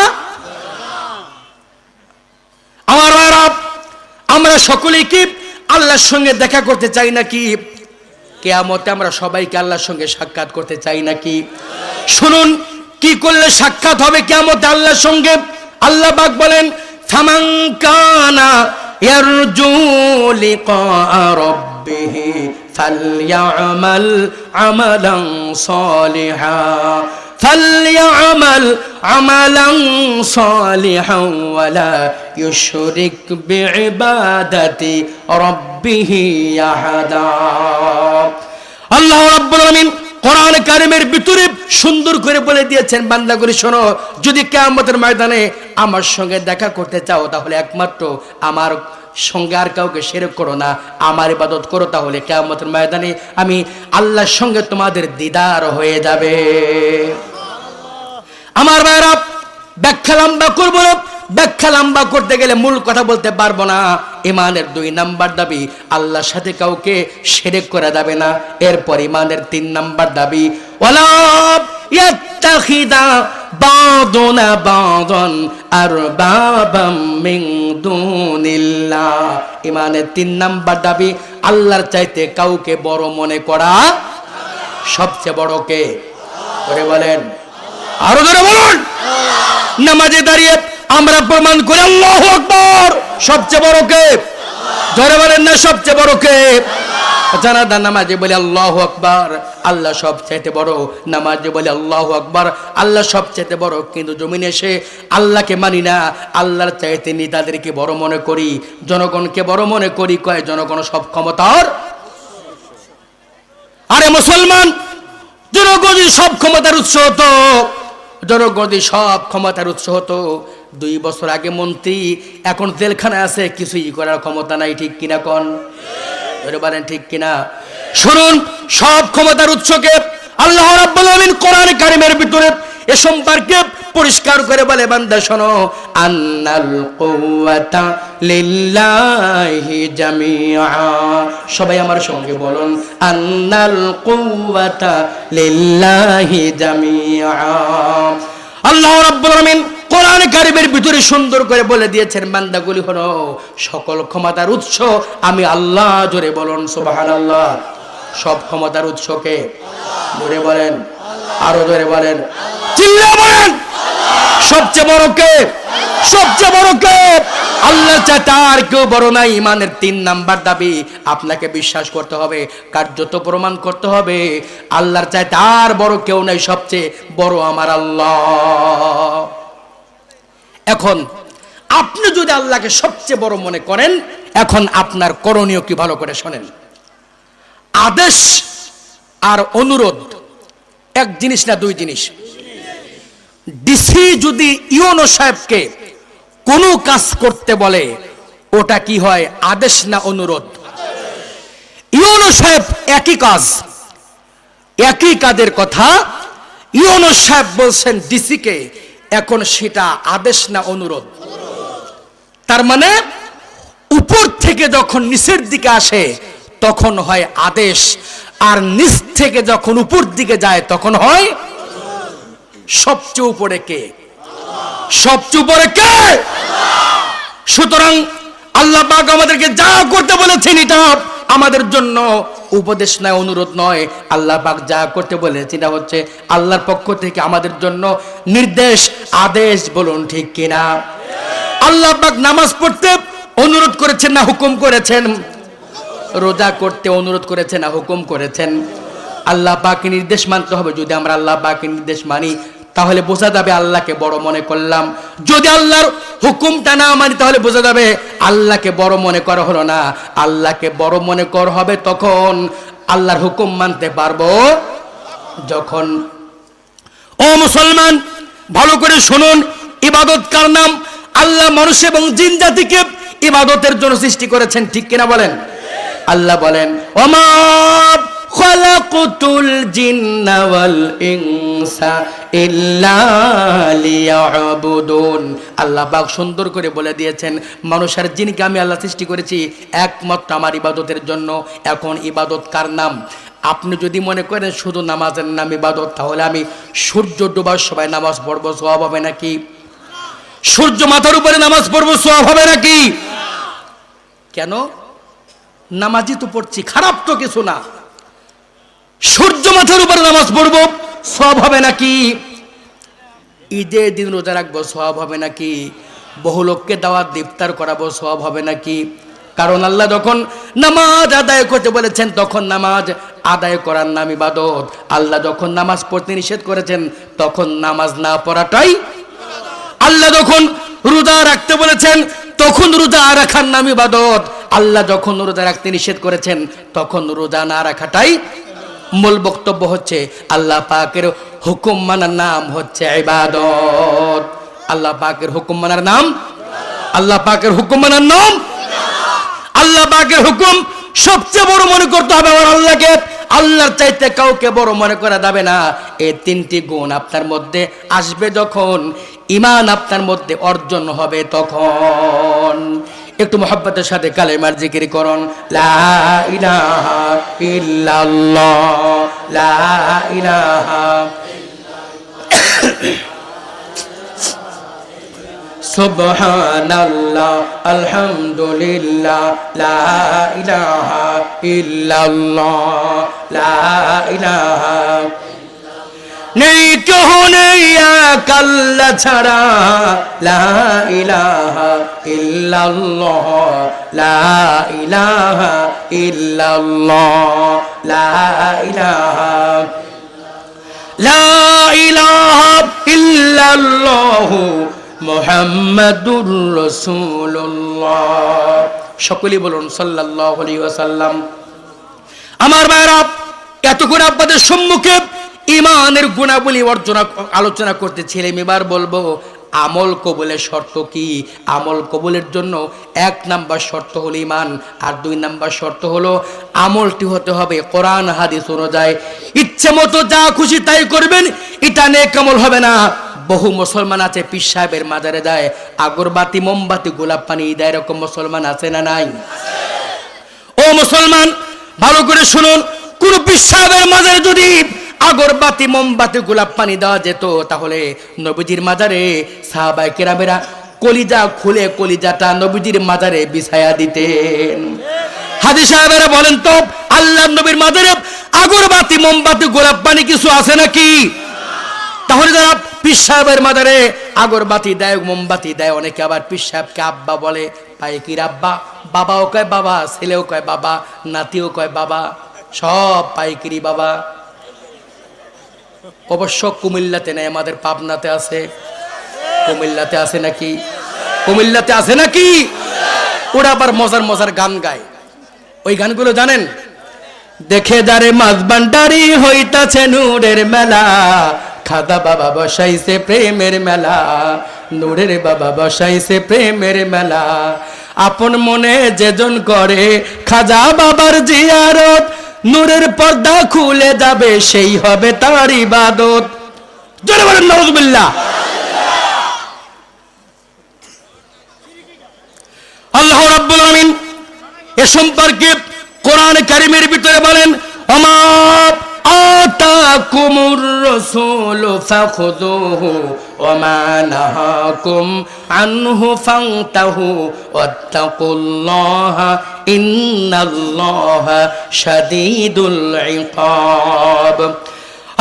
আমার ভাইরা, আমরা সকলেই কি আল্লাহর সঙ্গে দেখা করতে চাই নাকি? কিয়ামতে আমরা সবাইকে আল্লাহর সঙ্গে সাক্ষাৎ করতে চাই নাকি? শুনুন, কি করলে সাক্ষাৎ হবে কিয়ামতে আল্লাহর সঙ্গে? আল্লাহ পাক বলেন ফামান কানা ইয়ারজু লিকা রাব্বিহি ফালইআমাল আমালান সালিহা فليعمل عملا صالحا ولا يشرك بعبادة ربه أحدا আল্লাহ রাব্বুল আলামিন কোরআন কারীমের ভিতরে সুন্দর করে বলে দিয়েছেন, বান্দাগুলি শোনো, যদি কিয়ামতের ময়দানে আমার সঙ্গে দেখা করতে চাও তাহলে একমাত্র আমার সঙ্গে আর কাউকে শিরক করো না, আমার ইবাদত করো, তাহলে কিয়ামতের ময়দানে আমি আল্লাহর সঙ্গে তোমাদের দিদার হয়ে যাবে। আমার ভাইরা, ব্যাখ্যা লম্বা করবো না, ব্যাখ্যা লম্বা করতে গেলে মূল কথা বলতে পারবো না। ইমানের 2 নাম্বার দাবি, আল্লাহর সাথে কাউকে শিরক করা যাবে না। এরপর ইমানের 3 নাম্বার দাবি, ওয়ালা ইয়াত্তাখিদা বা'দুনা বা'দান আরবাবাম মিন দুনিল্লাহ। ইমানের 3 নাম্বার দাবি, আল্লাহর চাইতে কাউকে বড় মনে করা। সবচেয়ে বড় কে? করে বলেন, আরো জোরে বলুন। নামাজে দাঁড়িয়ে আমরা প্রমাণ করি আল্লাহু আকবার, সবচেয়ে বড় কে? জোরে বলেন না, সবচেয়ে বড় কে? জানাজা নামাজে বলি আল্লাহু আকবার, আল্লাহ সবচেয়ে বড়। নামাজে বলি আল্লাহু আকবার, আল্লাহ সবচেয়ে বড়। কিন্তু জমিনে এসে আল্লাহকে মানি না, আল্লাহর চাইতে নেতাদেরকে বড় মনে করি, জনগণকে বড় মনে করি। কয় জনগণ সব ক্ষমতার। আরে মুসলমান, জনগণ সব ক্ষমতার উৎস হতো, জনগণ সব ক্ষমতার উৎস হতো। 2 বছর আগে মন্ত্রী, এখন জেলখানায় আছে, কিছুই করার ক্ষমতা নাই। ঠিক কিনা কোন? বলেন ঠিক কিনা? শুনুন, সব ক্ষমতার উৎসকে আল্লাহ রাব্বুল আলামিন কোরআন কারীমের ভিতরে এ সম্পর্কে পরিষ্কার করে বলে, বান্দা শোনো, আন্নাল কুওয়াতা লিল্লাহি জামিআ। সবাই আমার সঙ্গে বলুন, আন্নাল কুওয়াতা লিল্লাহি জামিআ। আল্লাহ রাব্বুল আলামিন কোরআন কারীমের ভিতরে সুন্দর করে বলে দিয়েছেন, বান্দাগুলি হলো সকল ক্ষমতার উৎস আমি আল্লাহ। জোরে বলুন সুবহানাল্লাহ। সব ক্ষমতার উৎসকে জোরে বলেন, আরো জোরে বলেন, চিল্লা বলেন, সবচেয়ে বড় কে? সবচেয়ে বড় কে? আল্লাহ চাইতে আর কেউ বড় নাই। ইমানের 3 নাম্বার দাবি, আপনাকে বিশ্বাস করতে হবে, কার্যত প্রমাণ করতে হবে, আল্লাহর চাইতে আর বড় কেউ নাই, সবচেয়ে বড় আমার আল্লাহ। এখন আপনি যদি আল্লাহকে সবচেয়ে বড় মনে করেন, এখন আপনার করণীয় কি ভালো করে শোনেন। আদেশ আর অনুরোধ এক জিনিস না, 2 জিনিস। ডিসি যদি ইউনো সাহেবকে কোনো কাজ করতে বলে, ওটা কি হয়? আদেশ না অনুরোধ? ইউনো সাহেব একই কাজ, একই কাজের কথা ইউনো সাহেব বলছেন ডিসিকে, এখন সেটা আদেশ না অনুরোধ? তার মানে উপর থেকে যখন নিচের দিকে আসে তখন হয় আদেশ, আর নিচ থেকে যখন উপর দিকে যায় তখন হয়। সবচেয়ে উপরে কে? সবচেয়ে উপরে কে? সুতরাং আল্লাহ পাক আমাদেরকে যা করতে বলেছেন এটা আমাদের জন্য উপদেশ নয়, অনুরোধ নয়। আল্লাহ পাক যা করতে বলেছেন এটা হচ্ছে আল্লাহর পক্ষ থেকে আমাদের জন্য নির্দেশ, আদেশ। বলুন ঠিক কিনা? আল্লাহ পাক নামাজ পড়তে অনুরোধ করেছেন না হুকুম করেছেন? রোজা করতে অনুরোধ করেছেন না হুকুম করেছেন? আল্লাহ পাকের নির্দেশ মানতে হবে। যদি আমরা আল্লাহ পাকের নির্দেশ মানি তাহলে বোঝা যাবে আল্লাহকে বড় মনে করলাম। যদি আল্লাহর হুকুমটা না মানি তাহলে বোঝা যাবে আল্লাহকে বড় মনে করা হলো না। আল্লাহকে বড় মনে করা হবে তখন আল্লাহর হুকুম মানতে পারবো যখন। ও মুসলমান, ভালো করে শুনুন, ইবাদত কার নাম? আল্লাহ মানুষ এবং জিন জাতিকে ইবাদতের জন্য সৃষ্টি করেছেন। ঠিক কিনা বলেন? আল্লাহ বলেন, ওমা খালাকুতুল জিন্না ওয়াল ইনসা ইল্লা লিয়াবুদুন। আল্লাহ পাক সুন্দর করে বলে দিয়েছেন, মানুষ আর জিনকে আমি আল্লাহ সৃষ্টি করেছি একমাত্র আমার ইবাদতের জন্য। এখন ইবাদত কার নাম? আপনি যদি মনে করেন শুধু নামাজের নাম ইবাদত, তাহলে আমি সূর্য ডোবার সময় নামাজ পড়বো, সওয়াব হবে নাকি? সূর্য মাথার উপরে নামাজ পড়বো, সওয়াব হবে নাকি? কেন? নামাজই তো পড়ছি, খারাপ তো কিছু না। সূর্য মাথার উপরে নামাজ পড়বো, সওয়াব হবে নাকি? ঈদের দিন রোজা রাখবো সওয়াব হবে নাকি? বহু লোককে দাওয়াত ইফতার করাবো সওয়াব হবে নাকি? কারণ আল্লাহ যখন নামাজ আদায় করতে বলেছেন তখন নামাজ আদায় করার নাম ইবাদত। আল্লাহ যখন নামাজ পড়তে নিষেধ করেছেন তখন নামাজ না পড়াটাই। আল্লাহ যখন রোজা রাখতে বলেছেন তখন রোজা রাখার নাম ইবাদত। আল্লাহ যখন রোজা রাখতে নিষেধ করেছেন তখন রোজা না রাখাটাই। মূল বক্তব্য হচ্ছে আল্লাহ পাকের হুকুম মানার নাম হচ্ছে ইবাদত। আল্লাহ পাকের হুকুম মানার নাম, আল্লাহ পাকের হুকুম মানার নাম, আল্লাহ পাকের হুকুম সবচেয়ে বড় মনে করতে হবে আমার আল্লাহকে। আল্লাহর চাইতে কাউকে বড় মনে করা যাবে না। এই তিনটি গুণ আপনার মধ্যে আসবে যখন, ঈমান আপনার মধ্যে অর্জন হবে তখন। একটু মুহাব্বতের সাথে কালেমার জিকির করুন, লা ইলাহা ইল্লাল্লাহ, লা ইলাহা সুবহানাল্লাহ, আলহামদুলিল্লাহ, লা ইলাহা ইল্লাল্লাহ, লা ইলাহা নেই কেহ নেই এক আল্লাহ ছাড়া, লা ইলাহা ইল্লাল্লাহ, লা ইলাহা ইল্লাল্লাহ, লা ইলাহা, লা ইলাহা ইল্লাল্লাহ মুহাম্মাদুর রাসূলুল্লাহ। সকলেই বলুন সাল্লাল্লাহু আলাইহি ওয়াসাল্লাম। আমার ভাইরা, এতক্ষণ আপনাদের সম্মুখে ঈমানের গুণাবলী আলোচনা করতেছিলাম। এবার বলবো আমল কবুলের শর্ত কি। আমল কবুলের জন্য 1 নাম্বার শর্ত হলো ঈমান, আর 2 নাম্বার শর্ত হলো আমলটি হতে হবে কোরআন হাদিস অনুযায়ী। ইচ্ছে মতো যা খুশি তাই করবেন, এটা নেক আমল হবে না। বহু মুসলমান আছে পীর সাহেবের মাজারে যায়, আগরবাতি মোমবাতি গোলাপ পানি দেয়, এরকম মুসলমান আছে না নাই? ও মুসলমান, ভালো করে শুনুন, কোন পীর সাহেবের মাজারে যদি আগরবাতি মোমবাতি গোলাপ পানি দেওয়া যেত তাহলে নবীজির মাজারে সাহাবায়ে কেরামেরা কলিজা খুলে কলিজাটা নবীজির মাজারে বিছায়া দিতেন। হাজী সাহেবেরা বলেন তো, আল্লাহর নবীর মাজারে আগরবাতি মোমবাতি গোলাপ পানি কিছু আছে নাকি? তাহলে যারা পীর সাহেবের মাজারে আগরবাতি দেয় মোমবাতি দেয়, অনেকে আবার পীর সাহেবকে আব্বা বলে, পাইকির আব্বা, বাবাও কয় বাবা, ছেলেও কয় বাবা, নাতিও কয় বাবা, সব পাইকিরি বাবা। অবশ্য কুমিল্লাতে নেই, আমাদের পাবনাতে আছে। কুমিল্লাতে আছে নাকি? কুমিল্লাতে আছে নাকি? ওরা আবার মজার মজার গান গায়। ওই গানগুলো জানেন? দেখে যারে মাছ ভান্ডারি হইতাছে নূরের মেলা, খাদা বাবা বসাইছে প্রেমের মেলা, নূরের বাবা বসাইছে প্রেমের মেলা, আপন মনে যেজন করে খাজা বাবার জিয়ারত, নূরের পর্দা খুলে যাবে সেই হবে তার ইবাদত। জোরে বলেন নাউযুবিল্লাহ। আল্লাহ রাব্বুল আলামিন এ সম্পর্কে কোরআন কারীমের ভিতরে বলেন, ওমা আতাকুমুর রাসূলু ফাখুযুহু ওমা নাহাকুম আনহু ফান্তাহু ওয়াত্তাকুল্লাহা ইন্নাল্লাহা শাদীদুল ইকাব।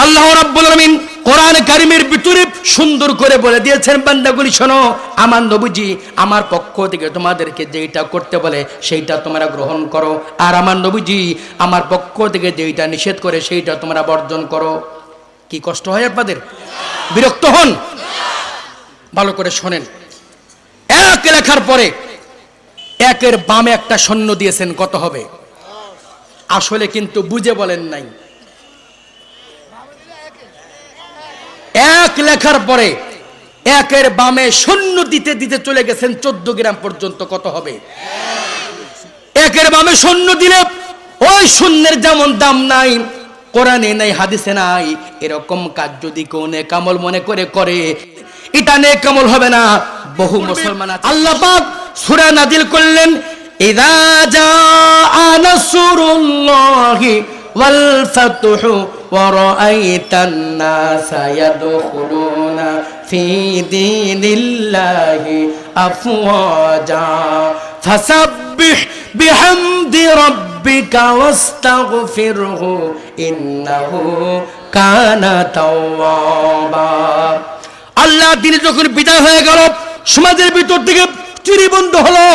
আল্লাহ রাব্বুল আলামিন কোরআন কারীমের ভিতরে সুন্দর করে বলে দিয়েছেন, বান্দাগুলি শোনো, আমার নবীজি আমার পক্ষ থেকে তোমাদেরকে যেটা করতে বলে সেইটা তোমরা গ্রহণ করো, আর আমার নবীজি আমার পক্ষ থেকে যেটা নিষেধ করে সেইটা তোমরা বর্জন করো। কি কষ্ট হয় আপনাদের? বিরক্ত হন? ভালো করে শোনেন। এক লেখার পরে একের বামে একটা শূন্য দিয়েছেন, কত হবে? আসলে কিন্তু বুঝে বলেন নাই। এক লেখার পরে একের বামে শূন্য দিতে দিতে চলে গেছেন 14 গ্রাম পর্যন্ত, কত হবে? একের বামে শূন্য দিলে ওই শূন্যের যেমন দাম নাই, কোরআনে নাই, হাদিসে নাই, এরকম কাজ যদি কেউ নেক আমল মনে করে করে, এটা নেক আমল হবে না। বহু মুসলমান আল্লাহ পাক সূরা নাজিল করলেন, ইযা জাআ নাসরুল্লাহি ওয়াল ফাতহু ওয়া রাআইতান নাসা ইয়াদখুলুনা ফি দীনিল্লাহি আফওয়াজা ফাসাব্বিহ বিহামদি রাব্বিকা ওয়াস্তাগফিরহু ইন্নাহু কানা তাওয়াবা। আল্লাহ দিনে যখন বিদায় হয়ে গেল, সমাজের ভিতর থেকে চুরি বন্ধ হলো,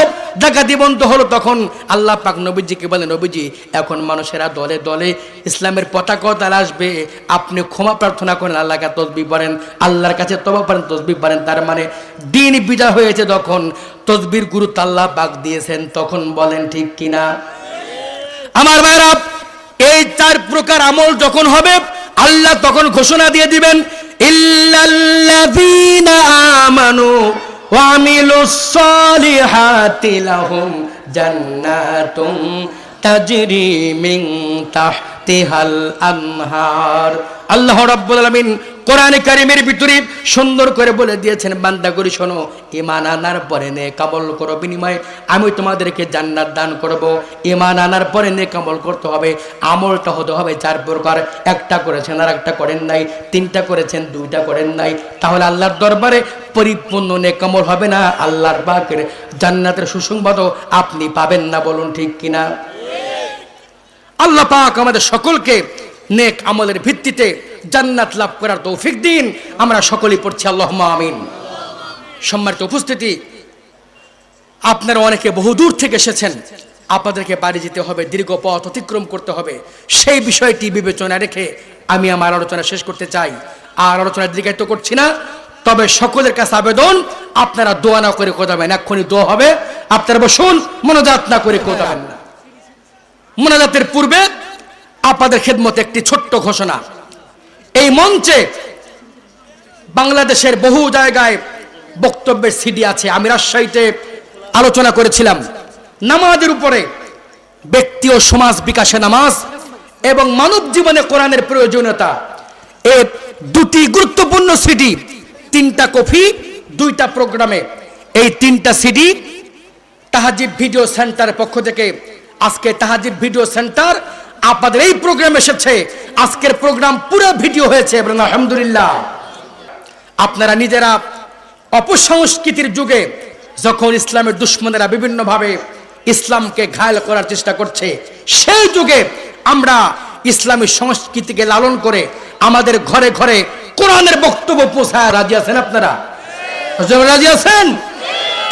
ডাকাতি বন্ধ হলো, তখন আল্লাহ পাক নবীজিকে বলে, নবীজি এখন মানুষেরা দলে দলে ইসলামের পতাকা তারা আসবে, আপনি ক্ষমা প্রার্থনা করেন, আল্লাহকে তসবিহ পড়েন, আল্লাহর কাছে তওবা করেন, তসবিহ পড়েন। তার মানে দিন বিজয় হয়েছে, তখন তসবির গুরুত্ব আল্লাহ পাক দিয়েছেন। তখন বলেন ঠিক কিনা? আমার ভাইরা, এই 4 প্রকার আমল যখন হবে, আল্লাহ তখন ঘোষণা দিয়ে দিবেন, ইল্লাল্লাযীনা আমানু ওয়া আমিলুস সালিহাতি লাহুম জান্নাতুম তাজরি মিন তাহতিহাল আনহার। আল্লাহ রাব্বুল আলামিন কোরআনে কারীমের ভিতরে সুন্দর করে বলে দিয়েছেন, বান্দা করি শোনো, ঈমান আনার পরে নেক আমল করো, বিনিময়ে আমি তোমাদেরকে জান্নাত দান করব। ঈমান আনার পরে নেক আমল করতে হবে, আমলটা হতে হবে 4 প্রকার। একটা করেছেন আর একটা করেন নাই, 3টা করেছেন 2টা করেন নাই, তাহলে আল্লাহর দরবারে পরিপূর্ণ নেক আমল হবে না, আল্লাহর পাকের জান্নাতের সুসংবাদও আপনি পাবেন না। বলুন ঠিক কিনা? আল্লাহ পাক আমাদের সকলকে নেক আমলের ভিত্তিতে জান্নাত লাভ করার তৌফিক দিন। আমরা সকলেই পড়ছি আল্লাহুম্মা আমিন। সম্মানিত উপস্থিতি, আপনারা অনেকে বহুদূর থেকে এসেছেন, আপনাদেরকে বাড়ি যেতে হবে, দীর্ঘ পথ অতিক্রম করতে হবে। সেই বিষয়টি বিবেচনা রেখে আমি আমার আলোচনা শেষ করতে চাই। আর আলোচনা দীর্ঘায়িত করছি না, তবে সকলের কাছে আবেদন, আপনারা দোয়া না করে কোদাবেন। এক্ষুনি দোয়া হবে, আপনারা বসুন, মোনাজাত না করে কোদাবেন না। মোনাজাতের পূর্বে আপনাদের খেদমতে একটি ছোট্ট ঘোষণা। এই মঞ্চে বাংলাদেশের বহু জায়গায় বক্তব্যের সিডি আছে। আমি রাজশাহীতে আলোচনা করেছিলাম নামাজের উপরে, ব্যক্তি ও সমাজ বিকাশে নামাজ এবং মানব জীবনে কোরআনের প্রয়োজনীয়তা। এই 2টি গুরুত্বপূর্ণ সিডি, 3টা কপি, 2টা প্রোগ্রামে। এই 3টা সিডি তাহাজ্জুদ ভিডিও সেন্টারের পক্ষ থেকে, আজকে তাহাজ্জুদ ভিডিও সেন্টার আপনাদের এই প্রোগ্রাম এসেছে। আজকের প্রোগ্রাম পুরো ভিডিও হয়েছে এবং আলহামদুলিল্লাহ আপনারা নিজেরা অপসংস্কৃতির যুগে যখন ইসলামের দুশমনেরা বিভিন্নভাবে ইসলামকে ঘায়েল করার চেষ্টা করছে, সেই যুগে আমরা ইসলামী সংস্কৃতিকে লালন করে আমাদের ঘরে ঘরে কোরআনের বক্তব্য পৌঁছায় রাজি আছেন? আপনারা রাজি আছেন?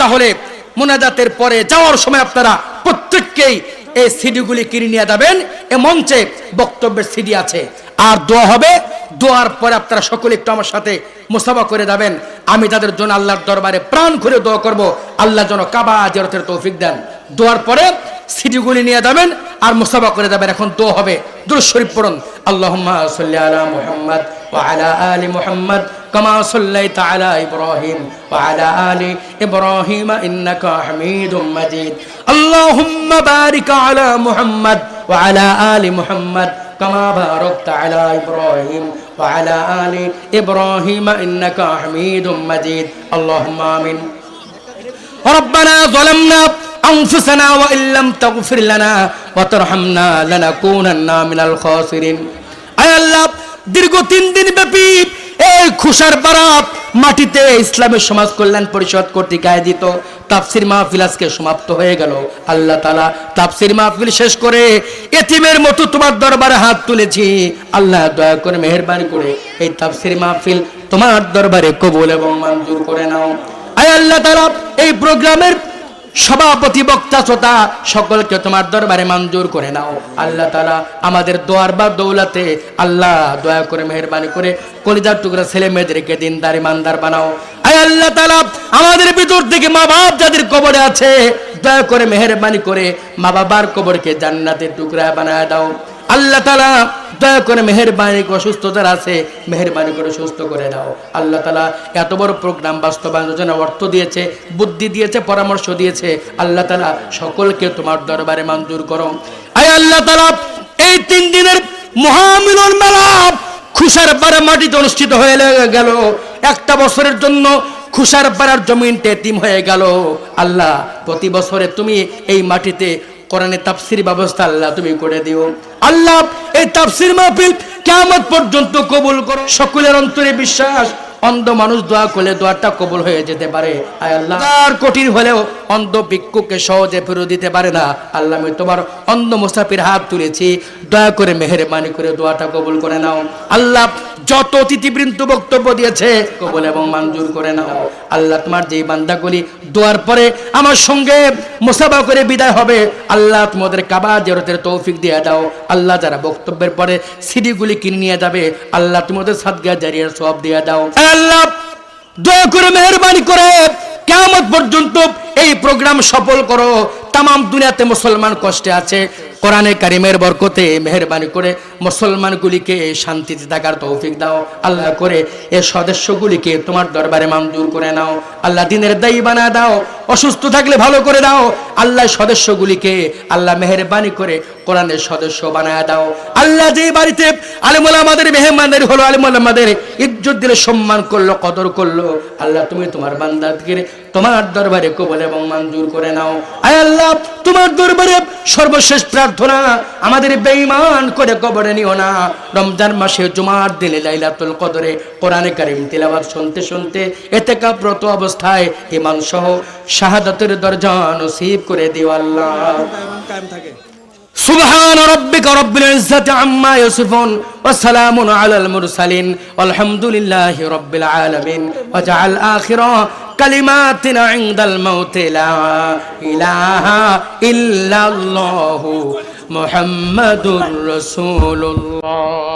তাহলে মোনাজাতের পরে যাওয়ার সময় আপনারা প্রত্যেককেই এই সিডিগুলি কিনে নিয়ে যাবেন। এ মঞ্চে বক্তব্যের সিডি আছে। আর দোয়া হবে, দোয়ার পরে আপনারা সকলে একটু আমার সাথে মুসাফা করে যাবেন। আমি তাদের জন্য আল্লাহর দরবারে প্রাণ খুলে দোয়া করব, আল্লাহ যেন কাবা জিয়ারতের তৌফিক দেন। দোয়ার পরে সিডিগুলি নিয়ে যাবেন আর মুসাফা করে যাবেন। এখন দোয়া হবে, দুরূদ শরীফ পড়ুন। আল্লাহুম্মা সাল্লি আলা মুহাম্মাদ ওয়া আলা আলি মুহাম্মাদ কামা সাল্লাইতা আলা ইব্রাহিম ওয়া আলা আলি ইব্রাহিম ইন্নাকা হামিদুম মাজিদ। আল্লাহুম্মা বারিক আলা মুহাম্মাদ ওয়া আলা আলি মুহাম্মাদ কামা বারাকতা আলা ইব্রাহিম ওয়া আলা আলি ইব্রাহিম ইন্নাকা হামিদুম মাজিদ। আল্লাহুম্মা আমিন। রব্বানা যালামনা أنفسنا وإن لم تغفر لنا وترحمنا لنكونن من الخاسرين। আয় আল্লাহ, দীর্ঘ 3 দিন ব্যাপী এই খুশার বারাত মাটিতে ইসলামের সমাজ কল্যাণ পরিষদ কর্তৃক আয়োজিত তাফসীর মাহফিল আজকে সমাপ্ত হয়ে গেল। আল্লাহ তাআলা তাফসীর মাহফিল শেষ করে এতিমের মতো তোমার দরবারে হাত তুলেছি। আল্লাহ দয়া করে মেহেরবানি করে এই তাফসীর মাহফিল তোমার দরবারে কবুল এবং মঞ্জুর করে নাও। আয় আল্লাহ তাআলা, এই প্রোগ্রামের সভাপতি, বক্তা, শ্রোতা সকলকে তোমার দরবারে মঞ্জুর করে নাও। আল্লাহ তাআলা আমাদের দোয়ার বা দৌলতে আল্লাহ দয়া করে মেহেরবানি করে কলিজার টুকরা ছেলে মেয়েদেরকে দিনদার ইমানদার বানাও। আয় আল্লাহ তাআলা, আমাদের ভিতর থেকে মা বাপ যাদের কবরে আছে, দয়া করে মেহেরবানি করে মা বাবার কবরকে জান্নাতের টুকরা বানায় দাও। আল্লাহ তাআলা দয়া করে মেহেরবানি করে অসুস্থ যারা আছে মেহেরবানি করে সুস্থ করে দাও। আল্লাহ তাআলা এত বড় প্রোগ্রাম বাস্তবায়নের জন্য অর্থ দিয়েছে, বুদ্ধি দিয়েছে, পরামর্শ দিয়েছে। আল্লাহ তাআলা সকলকে তোমার দরবারে মঞ্জুর করো। আয় আল্লাহ তাআলা, এই 3 দিনের মহামিলন মেলা খুশার পাড়া মাটিতে অনুষ্ঠিত হয়ে গেল। একটা বছরের জন্য খুশার পাড়ার জমিনটা এতিম হয়ে গেল। আল্লাহ, প্রতি বছরে তুমি এই মাটিতে কোরআনের তাফসীর ব্যবস্থা আল্লাহ তুমি করে দিও। আল্লাহ, এই তাফসীর মাহফিল কিয়ামত পর্যন্ত কবুল করো। সকলের অন্তরে বিশ্বাস, অন্ধ মানুষ দোয়া করলে দোয়াটা কবুল হয়ে যেতে পারে। আয় আল্লাহ, আর কঠিন হলেও অন্ধ ভিক্ষুককে সহজে ফেরত দিতে পারে না। আল্লাহ আমি তোমার অন্ধ মুসাফির হাত তুলেছি, দয়া করে মেহেরবানি করে দোয়াটা কবুল করে নাও। আল্লাহ যত অতিথিবৃন্দ বক্তব্য দিয়েছে কবুল এবং মঞ্জুর করে নাও। আল্লাহ তোমার যেই বান্দাগুলি দোয়ার পরে আমার সঙ্গে মুসাফা করে বিদায় হবে, আল্লাহ তোমাদের কাবা জিয়ারতের তৌফিক দিয়ে দাও। আল্লাহ যারা বক্তব্যের পরে সিডিগুলি কিনে নিয়ে যাবে, আল্লাহ তোমাদের সাদকা জারিয়ার সওয়াব দিয়ে দাও। আল্লাহ দয়া করে মেহেরবানি করে কিয়ামত পর্যন্ত এই প্রোগ্রাম সফল করো। তাম দুনিয়াতে মুসলমান কষ্টে আছে, কোরআনে কারিমের বরকতে মেহেরবানি করে মুসলমানগুলিকে শান্তিতে থাকার তৌফিক দাও। আল্লাহ করে এই সদস্যগুলিকে তোমার দরবারে মঞ্জুর করে নাও। আল্লাহ দিনের দায়ী বানায় দাও, অসুস্থ থাকলে ভালো করে দাও। আল্লাহ সদস্যগুলিকে আল্লাহ মেহেরবানি করে কোরআনের সদস্য বানায় দাও। আল্লাহ যে বাড়িতে আলেমুল আমাদের মেহমানদারি হলো, আলেমুল আমাদের ইজ্জত দিলে, সম্মান করলো, কদর করলো, আল্লাহ তুমি তোমার বান্দাকে তোমার দরবারে কবুল এবং মঞ্জুর করে নাও। আয় আল্লাহ তোমার দরবারে সর্বশেষ প্রার্থনা, আমাদের বেঈমান করে কবরে নিও না। রমজান মাসে জুমার দিনে লাইলাতুল কদরে কোরআনে কারীম তিলাওয়াত শুনতে শুনতে ইতিকাফরত অবস্থায় ঈমান সহ শাহাদাতের দরজা নসিব করে দিও আল্লাহ। কায়েম থাকে। সুবহান রাব্বিকা রাব্বিল ইজ্জাতি আম্মা ইয়াসিফুন ওয়া সালামুন আলাল মুরসালিন ওয়ালহামদুলিল্লাহি রাব্বিল আলামিন ওয়াজআল আখিরা কালিমাতিনা ইনদাল মাউত লা ইলাহা ইল্লাল্লাহু মুহাম্মাদুর রাসূলুল্লাহ।